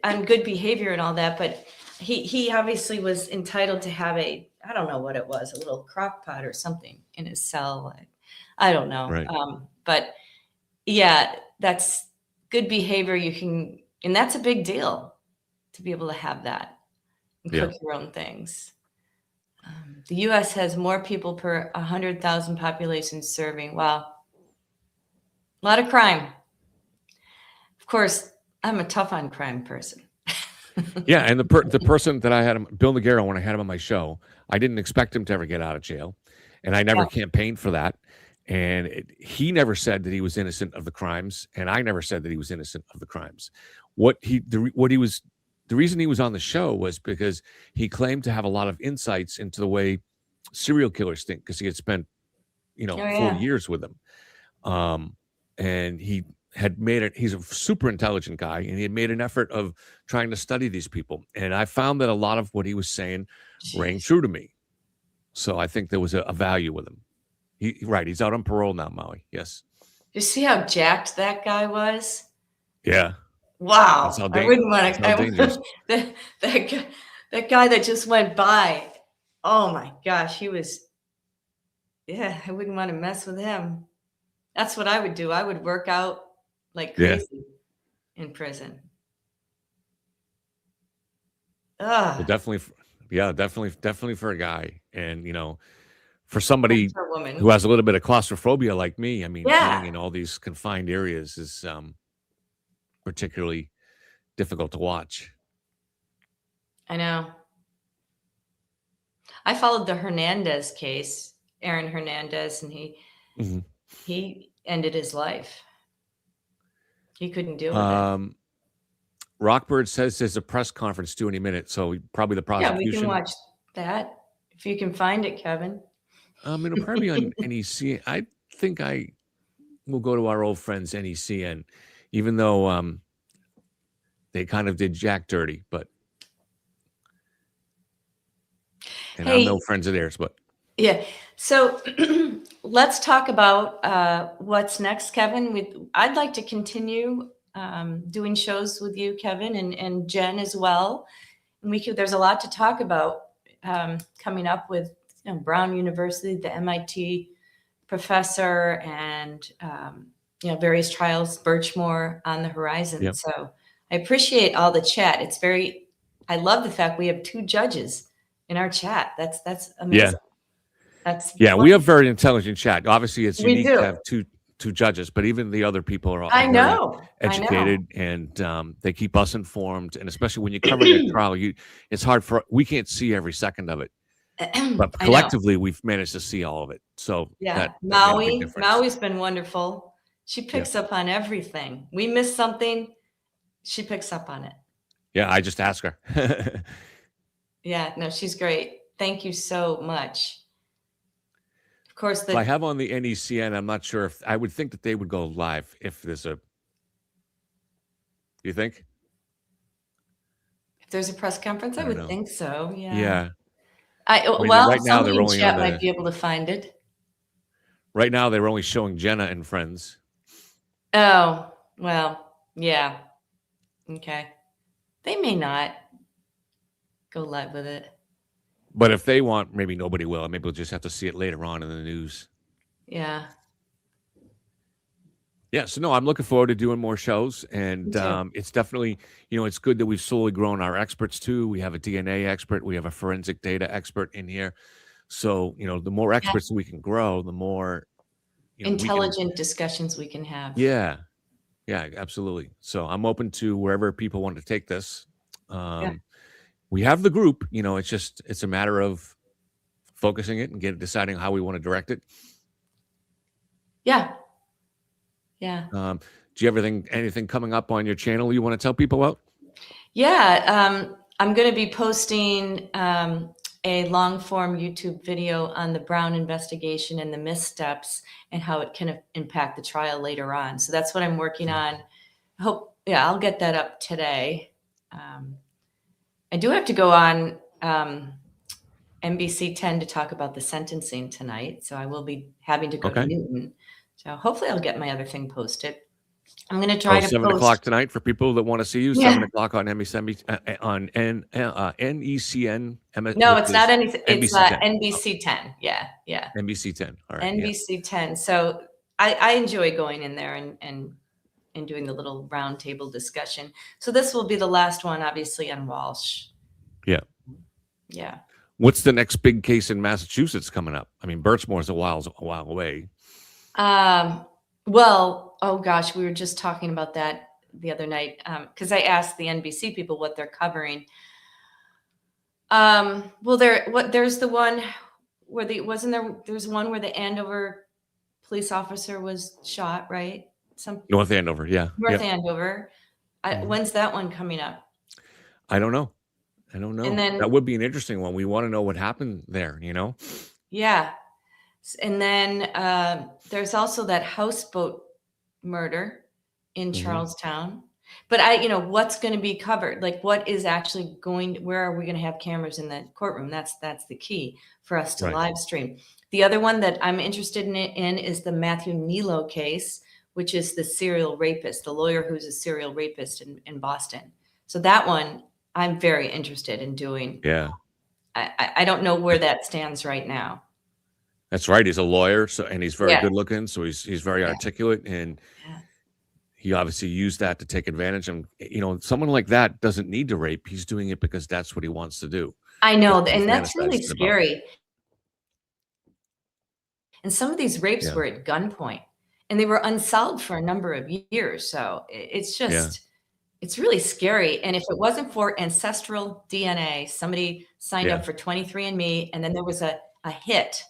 on good behavior and all that, but he obviously was entitled to have I don't know what it was, a little crock pot or something in his cell. I don't know. Right. But yeah, that's good behavior. And that's a big deal to be able to have that and cook your own things. The U.S. has more people per 100,000 population serving. Wow. A lot of crime. Of course, I'm a tough on crime person. Yeah, and the person that I had him, Bill Noguera, when I had him on my show, I didn't expect him to ever get out of jail, and I never campaigned for that. And he never said that he was innocent of the crimes, and I never said that he was innocent of the crimes. The reason he was on the show was because he claimed to have a lot of insights into the way serial killers think, because he had spent 40 years with them. And he had made it. He's a super intelligent guy, and he had made an effort of trying to study these people. And I found that a lot of what he was saying rang true to me. So I think there was a value with him. He's out on parole now, Maui. Yes. You see how jacked that guy was? Yeah. Wow. I wouldn't want to. That guy that just went by. Oh my gosh, he was. Yeah, I wouldn't want to mess with him. That's what I would do. I would work out like crazy in prison. Well, definitely for a guy, and for somebody who has a little bit of claustrophobia like me. I mean, being in all these confined areas is particularly difficult to watch. I know. I followed the Hernandez case, Aaron Hernandez, and he ended his life. He couldn't deal with it. Rockbird says there's a press conference due any minute, so probably the prosecution. Yeah, we can watch that if you can find it, Kevin. It'll probably be on NEC. I think I will go to our old friends NECN, even though they kind of did Jack dirty, and I'm no friends of theirs, but yeah. So let's talk about what's next, Kevin. I'd like to continue doing shows with you, Kevin, and Jen as well. And there's a lot to talk about coming up with Brown University, the MIT professor, and various trials, Birchmore on the horizon. Yep. So I appreciate all the chat. I love the fact we have 2 judges in our chat. That's amazing. Yeah. We have very intelligent chat. Obviously, it's unique to have two judges, but even the other people are all educated, and they keep us informed. And especially when you cover the trial, it's hard we can't see every second of it. But collectively, we've managed to see all of it. So Maui's been wonderful. She picks up on everything. We miss something, she picks up on it. Yeah, I just ask her. Yeah, no, she's great. Thank you so much. Of course, So I have on the NECN. I'm not sure if I would think that they would go live if there's a. You think? if there's a press conference, I I don't would know. think so. Yeah. Yeah. I mean, well, right now somebody they're in only chat on might the. be able to find it. Right now they're only showing Jenna and friends. Oh, well, yeah. Okay. They may not go live with it. But if they want, maybe nobody will. Maybe we'll just have to see it later on in the news. Yeah. Yeah, so no, I'm looking forward to doing more shows, and Me too. it's definitely, it's good that we've slowly grown our experts too. We have a DNA expert, we have a forensic data expert in here. So, the more Yeah. experts we can grow, the more, we can. Intelligent discussions we can have. Yeah, yeah, absolutely. So I'm open to wherever people want to take this. Yeah. We have the group, it's a matter of focusing it and deciding how we want to direct it. Yeah. Yeah. Do you have anything coming up on your channel you want to tell people about? Yeah. I'm going to be posting a long form YouTube video on the Brown investigation and the missteps and how it can impact the trial later on. So that's what I'm working on. I'll get that up today. I do have to go on NBC 10 to talk about the sentencing tonight. So I will be having to go to Newton. So hopefully I'll get my other thing posted. I'm going to try to 7 o'clock tonight for people that want to see you. Yeah. 7 o'clock on NBC on NECN. No, it's not anything. It's NBC 10. NBC 10. Yeah, yeah. NBC 10. All right. NBC 10. So I enjoy going in there and doing the little round table discussion. So this will be the last one, obviously, on Walshe. Yeah. Yeah. What's the next big case in Massachusetts coming up? I mean, Birchmore's a while away. Well, oh gosh, we were just talking about that the other night because I asked the NBC people what they're covering. Well, there's the one where there's one where the Andover police officer was shot, right? North Andover, yeah. North Andover. When's that one coming up? I don't know. And then that would be an interesting one. We want to know what happened there, Yeah. And then there's also that houseboat murder in Charlestown. But what's going to be covered? Like what is actually where are we going to have cameras in the courtroom? That's the key for us to live stream. The other one that I'm interested in is the Matthew Nilo case, which is the serial rapist, the lawyer who's a serial rapist in Boston. So that one I'm very interested in doing. Yeah. I don't know where that stands right now. That's right. He's a lawyer, and he's very good looking. So he's very articulate, and he obviously used that to take advantage. And someone like that doesn't need to rape. He's doing it because that's what he wants to do. I know, and that's really scary. And some of these rapes were at gunpoint, and they were unsolved for a number of years. So it's just, it's really scary. And if it wasn't for ancestral DNA, somebody signed up for 23andMe, and then there was a hit.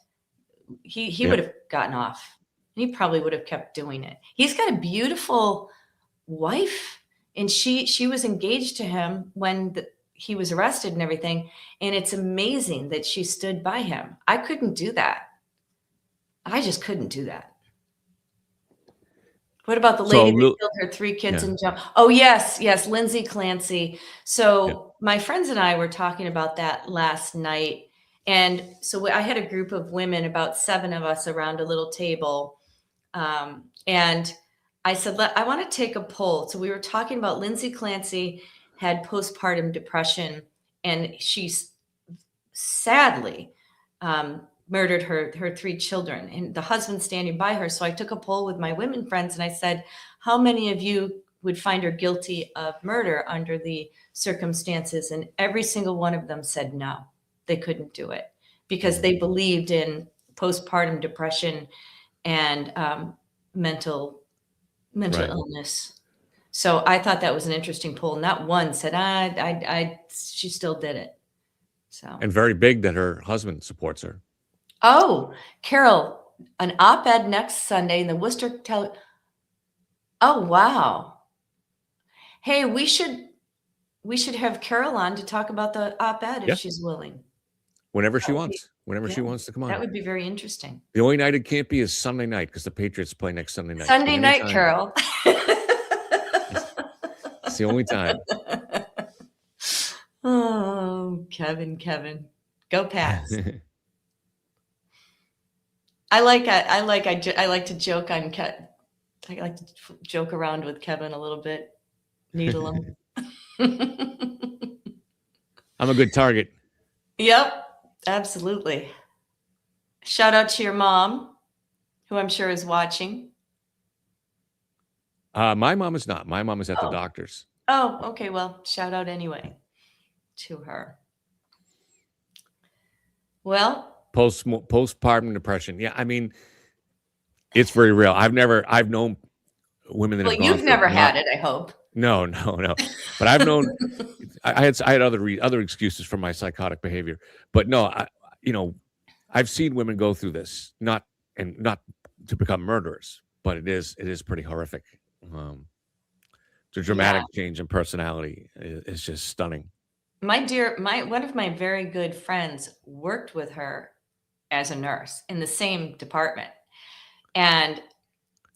He would have gotten off. He probably would have kept doing it. He's got a beautiful wife, and she was engaged to him when he was arrested and everything. And it's amazing that she stood by him. I couldn't do that. I just couldn't do that. What about the lady that killed her 3 kids and jumped? Oh, yes, Lindsay Clancy. So my friends and I were talking about that last night. And so I had a group of women, about 7 of us around a little table. And I said, I want to take a poll. So we were talking about Lindsay Clancy had postpartum depression, and she sadly murdered her 3 children, and the husband standing by her. So I took a poll with my women friends, and I said, how many of you would find her guilty of murder under the circumstances? And every single one of them said no. They couldn't do it because they believed in postpartum depression and mental illness. So I thought that was an interesting poll. Not one said, she still did it. So, and very big that her husband supports her. Oh, Carol, an op-ed next Sunday in the Worcester Oh, wow. Hey, we should have Carol on to talk about the op-ed if Yeah. she's willing. Whenever That she would be- wants. Whenever she yeah, wants to come that on. would be very interesting. The only night it can't be is Sunday night because the Patriots play next Sunday night. Sunday But night, anytime, Carol. it's the only time. Oh, Kevin. Go Pats. I like to joke on I like to joke around with Kevin a little bit, needle him. I'm a good target. Yep, absolutely. Shout out to your mom, who I'm sure is watching. My mom is not. My mom is at the Oh. doctor's. Oh, okay. Well, shout out anyway to her. Well, Postpartum depression. Yeah, I mean, it's very real. I've known women that have gone you've through never it. had it, I hope. No. But I've known. I had other excuses for my psychotic behavior. But no, I've seen women go through this, not to become murderers, but it is pretty horrific. The dramatic change in personality is just stunning. One of my very good friends worked with her as a nurse in the same department. And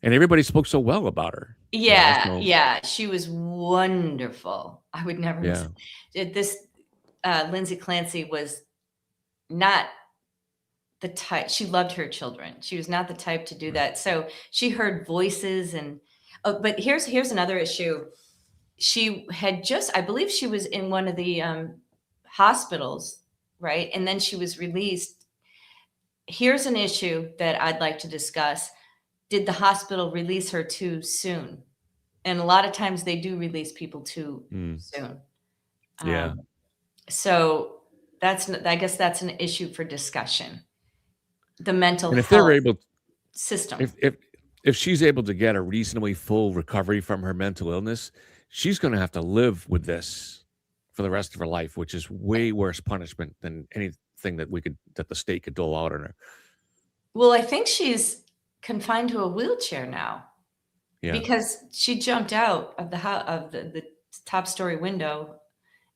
everybody spoke so well about her. Yeah, she was wonderful. I would never Yeah. this Lindsay Clancy was not the type. She loved her children. She was not the type to do that. So she heard voices but here's another issue. She had I believe she was in one of the hospitals, right? And then she was released. Here's an issue that I'd like to discuss. Did the hospital release her too soon? And a lot of times they do release people too soon. Yeah. So I guess that's an issue for discussion. The mental And if health they're able system. If she's able to get a reasonably full recovery from her mental illness, she's going to have to live with this for the rest of her life, which is way worse punishment than anything that the state could dole out on her. Well, I think she's confined to a wheelchair now. Yeah. Because she jumped out of the top story window,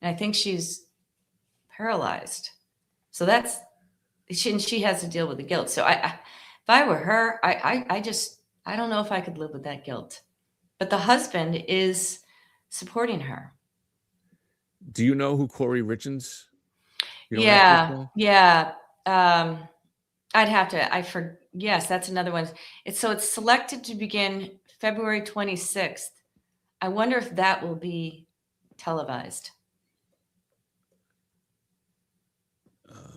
and I think she's paralyzed. So she has to deal with the guilt. So if I were her, I don't know if I could live with that guilt. But the husband is supporting her. Do you know who Corey Richens? Yeah. I'd have to. Yes, that's another one. It's selected to begin February 26th. I wonder if that will be televised.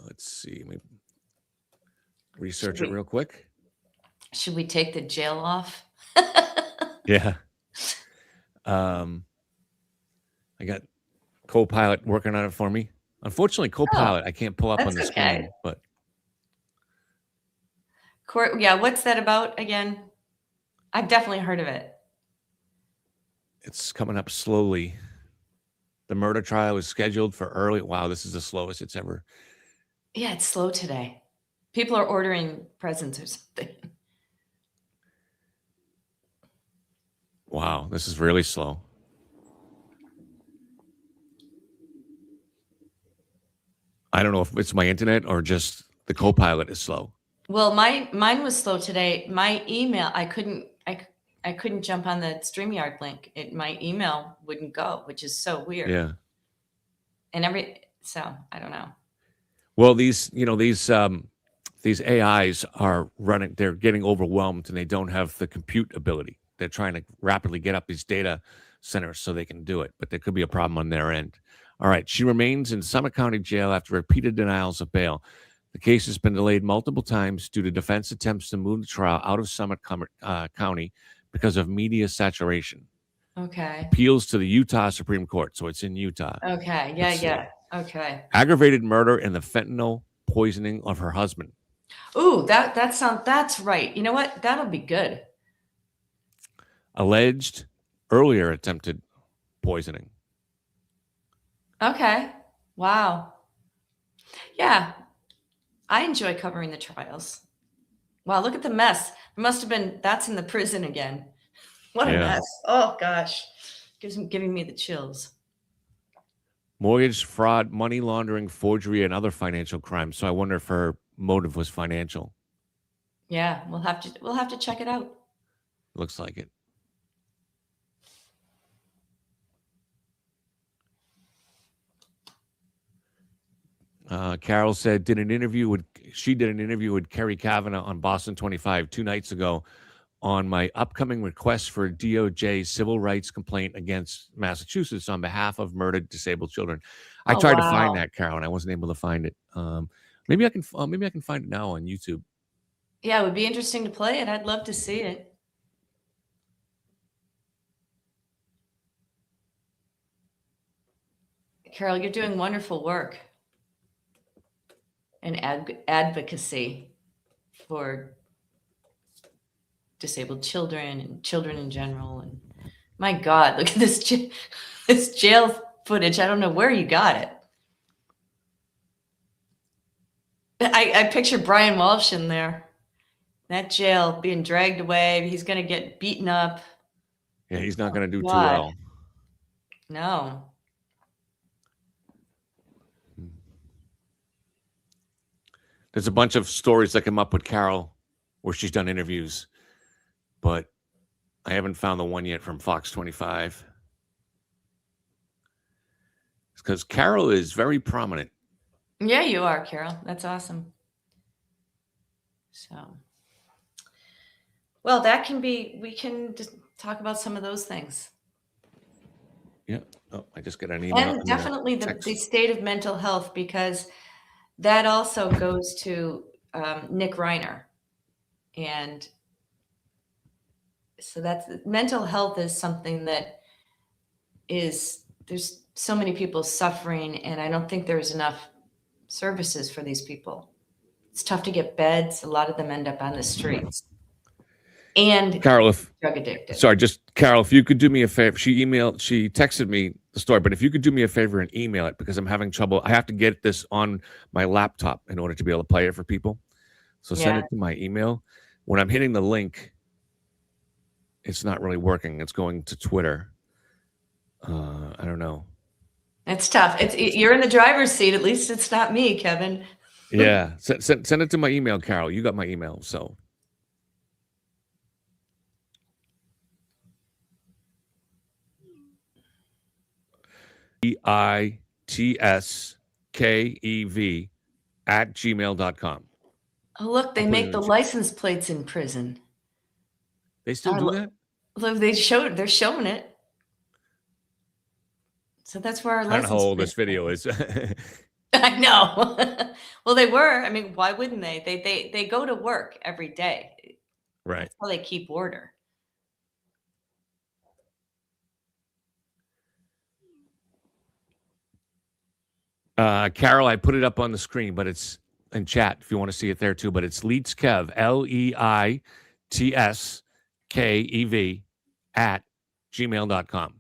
Let's see. Let me research it real quick. Should we take the jail off? Yeah. I got Copilot working on it for me. Unfortunately, Copilot I can't pull up on the screen, but what's that about again? I've definitely heard of it. It's coming up slowly. The murder trial is scheduled for early. Wow, this is the slowest it's ever. Yeah, it's slow today. People are ordering presents or something. Wow, this is really slow. I don't know if it's my internet or just the Copilot is slow. Well, mine was slow today. My email, I couldn't jump on the StreamYard link. My email wouldn't go, which is so weird. Yeah. And so I don't know. Well, these AIs are running, they're getting overwhelmed and they don't have the compute ability. They're trying to rapidly get up these data centers so they can do it, but there could be a problem on their end. All right. She remains in Summit County Jail after repeated denials of bail. The case has been delayed multiple times due to defense attempts to move the trial out of Summit County because of media saturation. Okay. Appeals to the Utah Supreme Court. So it's in Utah. Okay. Yeah. Okay. Aggravated murder and the fentanyl poisoning of her husband. Ooh, that's right. You know what? That'll be good. Alleged earlier attempted poisoning. Okay. Wow. Yeah. I enjoy covering the trials. Wow, look at the mess. That's in the prison again. What a Yeah. mess. Oh gosh. Giving me the chills. Mortgage fraud, money laundering, forgery, and other financial crimes. So I wonder if her motive was financial. Yeah, we'll have to check it out. Looks like it. Carol said she did an interview with Kerry Kavanaugh on Boston 25 2 nights ago on my upcoming request for a DOJ civil rights complaint against Massachusetts on behalf of murdered disabled children. I Oh, tried to find wow. that, Carol, and I wasn't able to find it. Maybe I can find it now on YouTube. Yeah, it would be interesting to play it. I'd love to see it. Carol, you're doing wonderful work and advocacy for disabled children and children in general. And my God, look at this this jail footage. I don't know where you got it. I picture Brian Walshe in there, that jail, being dragged away. He's going to get beaten up. Yeah, he's not going to do too God. well. No. There's a bunch of stories that come up with Carol where she's done interviews, but I haven't found the one yet from Fox 25. It's because Carol is very prominent. Yeah, you are, Carol. That's awesome. So, well, we can just talk about some of those things. Yeah. Oh, I just got an email. And definitely the state of mental health, because that also goes to Nick Reiner. And so mental health is something that there's so many people suffering, and I don't think there's enough services for these people. It's tough to get beds. A lot of them end up on the streets. And Carol, drug addicted. Carol, if you could do me a favor, she texted me the story, but if you could do me a favor and email it, because I'm having trouble. I have to get this on my laptop in order to be able to play it for people. So send it to my email. When I'm hitting the link, it's not really working. It's going to Twitter. I don't know. It's tough. You're in the driver's seat. At least it's not me, Kevin. Yeah. Send it to my email, Carol. You got my email, so. EITSKEV@gmail.com. Oh, look, they make the license plates in prison. They still do that? Look, they're showing it. So that's where our license. I don't know how old this video is. I know. Well, they were. I mean, why wouldn't they? They go to work every day. Right. That's how they keep order. Carol, I put it up on the screen, but it's in chat if you want to see it there too. But it's Leitskev, LEITSKEV @gmail.com.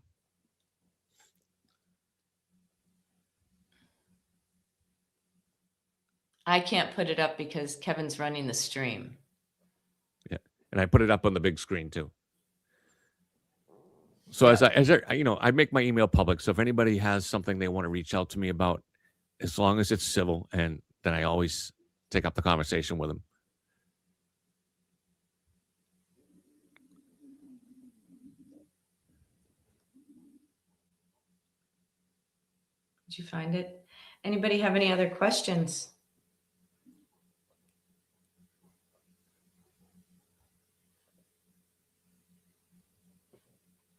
I can't put it up because Kevin's running the stream. Yeah, and I put it up on the big screen too. So I make my email public. So if anybody has something they want to reach out to me about, as long as it's civil, and then I always take up the conversation with them. Did you find it? Anybody have any other questions?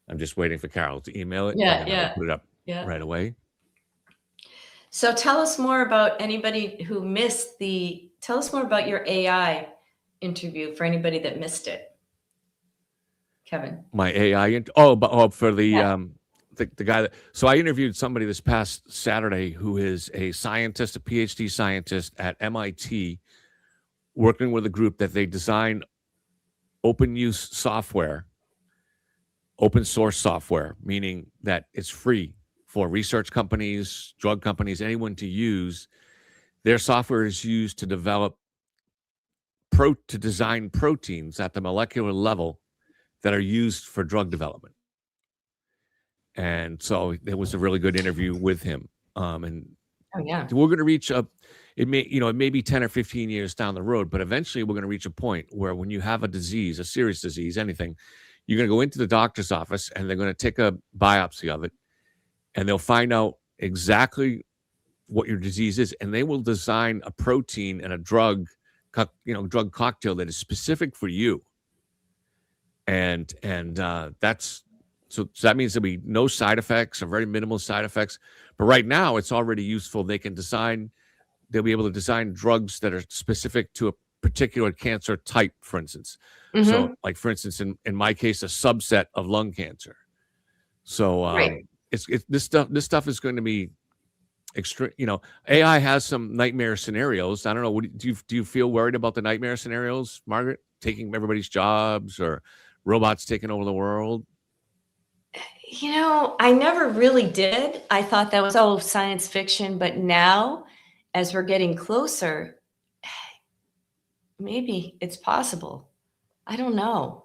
I'm just waiting for Carol to email it. Yeah, and then I'll put it up right away. So tell us more about anybody who missed tell us more about your AI interview for anybody that missed it. Kevin. My AI, for the guy so I interviewed somebody this past Saturday who is a scientist, a PhD scientist at MIT, working with a group that they design open use software, open source software, meaning that it's free for research companies, drug companies, anyone to use. Their software is used to design proteins at the molecular level that are used for drug development. And so there was a really good interview with him. And Oh yeah. we're going to reach it may be 10 or 15 years down the road, but eventually we're going to reach a point where when you have a disease, a serious disease, anything, you're going to go into the doctor's office and they're going to take a biopsy of it and they'll find out exactly what your disease is. And they will design a protein and a drug cocktail that is specific for you. And so that means there'll be no side effects or very minimal side effects. But right now it's already useful. They'll be able to design drugs that are specific to a particular cancer type, for instance. Mm-hmm. So like, for instance, in my case, a subset of lung cancer. So Right. this stuff is going to be extreme. AI has some nightmare scenarios. I don't know. Do you feel worried about the nightmare scenarios, Margaret? Taking everybody's jobs or robots taking over the world? I never really did. I thought that was all science fiction, but now, as we're getting closer, maybe it's possible. I don't know.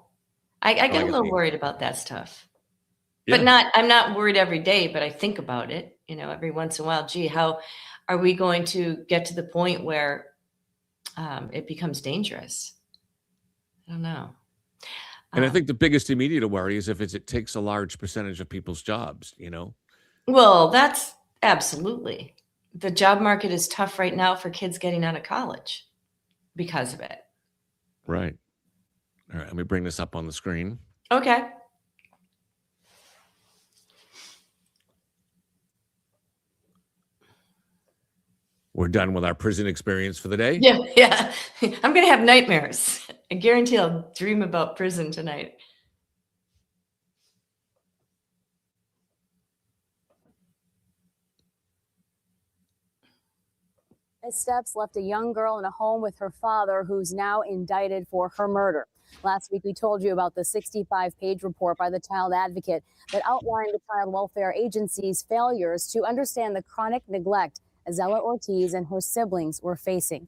I get a little worried about that stuff. But I'm not worried every day, but I think about it, every once in a while. Gee, how are we going to get to the point where it becomes dangerous? I don't know. And I think the biggest immediate worry is if it takes a large percentage of people's jobs, Well, that's absolutely. The job market is tough right now for kids getting out of college because of it. Right. All right. Let me bring this up on the screen. Okay. We're done with our prison experience for the day. Yeah. I'm going to have nightmares. I guarantee I'll dream about prison tonight. Steps left a young girl in a home with her father, who's now indicted for her murder. Last week, we told you about the 65-page report by the child advocate that outlined the child welfare agency's failures to understand the chronic neglect Azella Ortiz and her siblings were facing.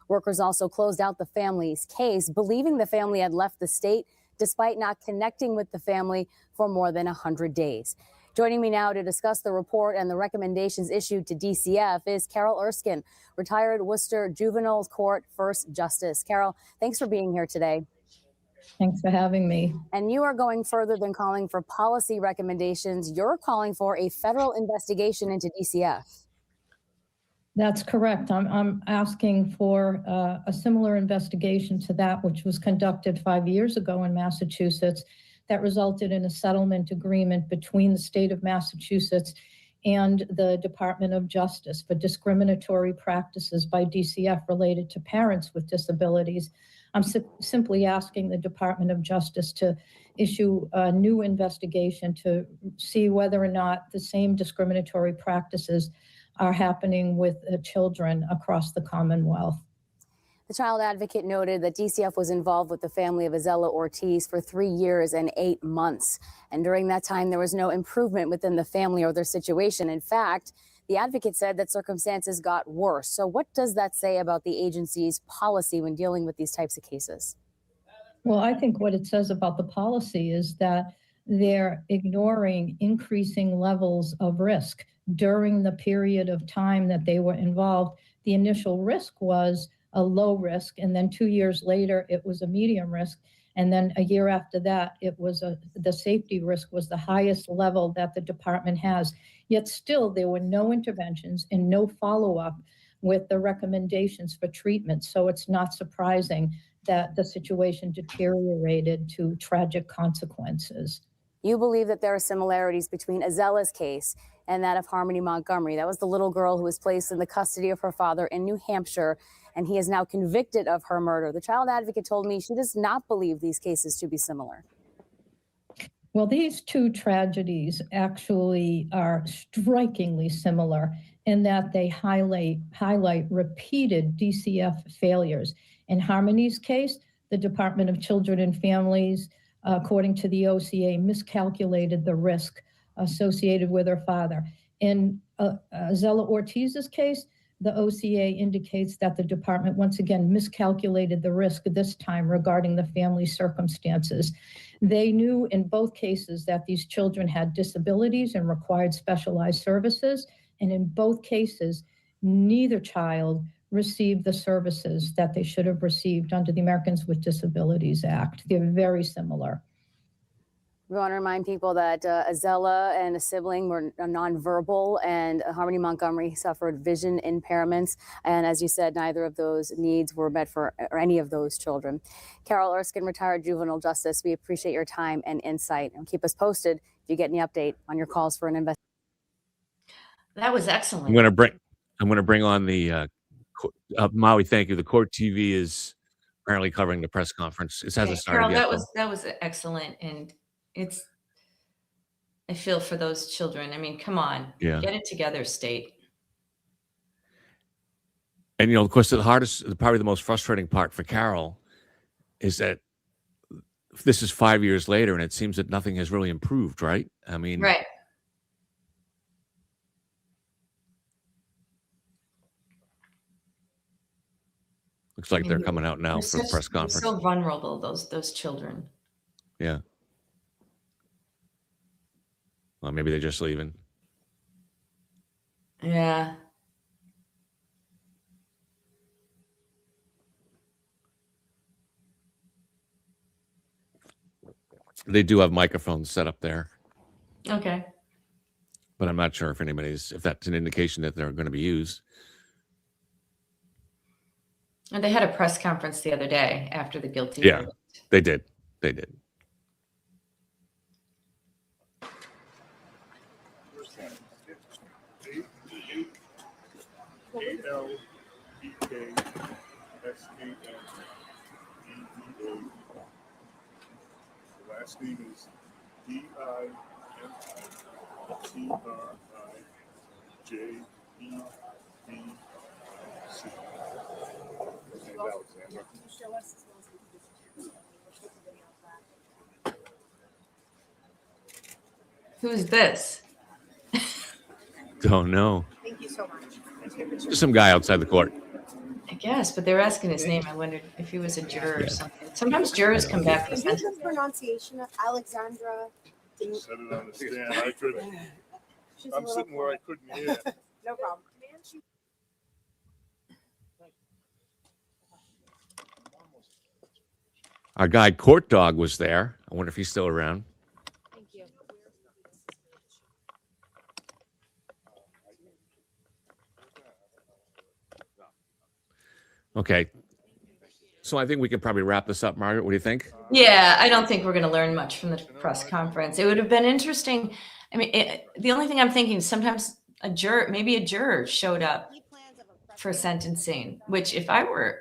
Workers also closed out the family's case, believing the family had left the state despite not connecting with the family for more than 100 days. Joining me now to discuss the report and the recommendations issued to DCF is Carol Erskine, retired Worcester Juvenile Court First Justice. Carol, thanks for being here today. Thanks for having me. And you are going further than calling for policy recommendations. You're calling for a federal investigation into DCF. That's correct. I'm asking for a similar investigation to that which was conducted 5 years ago in Massachusetts that resulted in a settlement agreement between the state of Massachusetts and the Department of Justice for discriminatory practices by DCF related to parents with disabilities. I'm simply asking the Department of Justice to issue a new investigation to see whether or not the same discriminatory practices are happening with children across the Commonwealth. The child advocate noted that DCF was involved with the family of Azella Ortiz for 3 years and 8 months. And during that time, there was no improvement within the family or their situation. In fact, the advocate said that circumstances got worse. So what does that say about the agency's policy when dealing with these types of cases? Well, I think what it says about the policy is that they're ignoring increasing levels of risk during the period of time that they were involved. The initial risk was a low risk, and then 2 years later, it was a medium risk. And then a year after that, it was the safety risk was the highest level that the department has. Yet still, there were no interventions and no follow-up with the recommendations for treatment. So it's not surprising that the situation deteriorated to tragic consequences. You believe that there are similarities between Azella's case and that of Harmony Montgomery. That was the little girl who was placed in the custody of her father in New Hampshire, and he is now convicted of her murder. The child advocate told me she does not believe these cases to be similar. Well, these two tragedies actually are strikingly similar in that they highlight repeated DCF failures. In Harmony's case, the Department of Children and Families, according to the OCA, miscalculated the risk associated with her father. In Azella Ortiz's case, the OCA indicates that the department once again miscalculated the risk this time regarding the family circumstances. They knew in both cases that these children had disabilities and required specialized services. And in both cases, neither child received the services that they should have received under the Americans with Disabilities Act. They're very similar. We want to remind people that Azella and a sibling were nonverbal, and Harmony Montgomery suffered vision impairments. And as you said, neither of those needs were met for any of those children. Carol Erskine, retired juvenile justice, we appreciate your time and insight, and keep us posted if you get any update on your calls for an investigation. That was excellent. I'm going to bring on the Maui. Thank you. The court TV is apparently covering the press conference. It hasn't started Carol, yet. that was excellent, and I feel for those children. I mean, come on, Yeah. get it together, state. And, of course, probably the most frustrating part for Carol is that this is 5 years later, and it seems that nothing has really improved, right? I mean, right. Looks like they're coming out now for the press conference. They're so vulnerable, those children. Yeah. Well, maybe they're just leaving. Yeah. They do have microphones set up there. Okay. But I'm not sure if that's an indication that they're going to be used. And they had a press conference the other day after the guilty verdict. They did. They did. The last name is D-I-M-I-T-R-I-J-E-B-C. Who's this? Don't know. Thank you so much. Just some guy outside the court. I guess, but they were asking his name. I wondered if he was a juror or something. Sometimes jurors come back for Is the pronunciation of Alexandra? Said it on the stand. I couldn't. I'm sitting where I couldn't hear. No problem. Our guy Court Dog was there. I wonder if he's still around. Thank you. Okay. So I think we can probably wrap this up, Margaret. What do you think? Yeah, I don't think we're going to learn much from the press conference. It would have been interesting. I mean, the only thing I'm thinking is sometimes maybe a juror showed up for sentencing, which if I were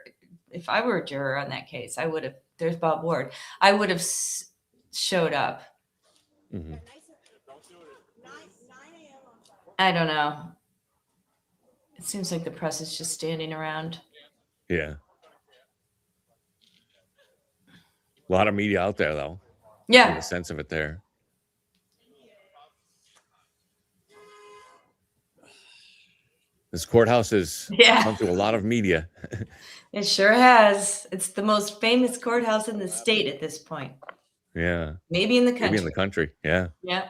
a juror on that case, I would have, there's Bob Ward, I would have showed up. Mm-hmm. I don't know. It seems like the press is just standing around. Yeah. A lot of media out there, though. Yeah. Get a sense of it there. This courthouse has gone through a lot of media. It sure has. It's the most famous courthouse in the state at this point. Yeah. Maybe in the country. Maybe in the country. Yeah. Yeah.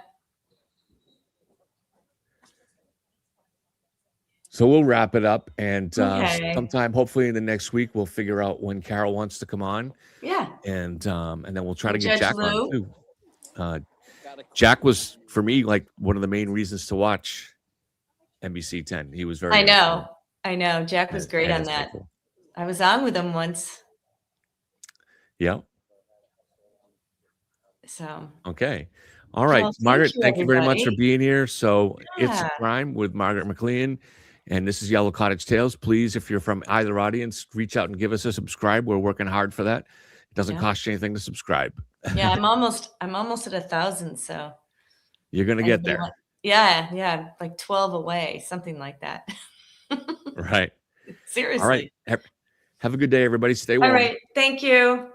So we'll wrap it up, and Okay. hopefully in the next week, we'll figure out when Carol wants to come on. Yeah. And then we'll try to get Judge Jack Lou. on too. Jack was, for me, like one of the main reasons to watch NBC 10. He was very. I know. Jack was great on that. Cool. I was on with him once. Yeah. So. Okay. All right, Well, Margaret, you, thank you very much for everybody. being here. So It's a Yeah. Crime with Margaret McLean, and this is Yellow Cottage Tales. Please, if you're from either audience, reach out and give us a subscribe. We're working hard for that. It doesn't Yeah. cost you anything to subscribe. Yeah, I'm almost at 1,000. So. You're going to get there. Yeah, like 12 away, something like that. Right. Seriously. All right. Have a good day, everybody. Stay warm. All right. Thank you.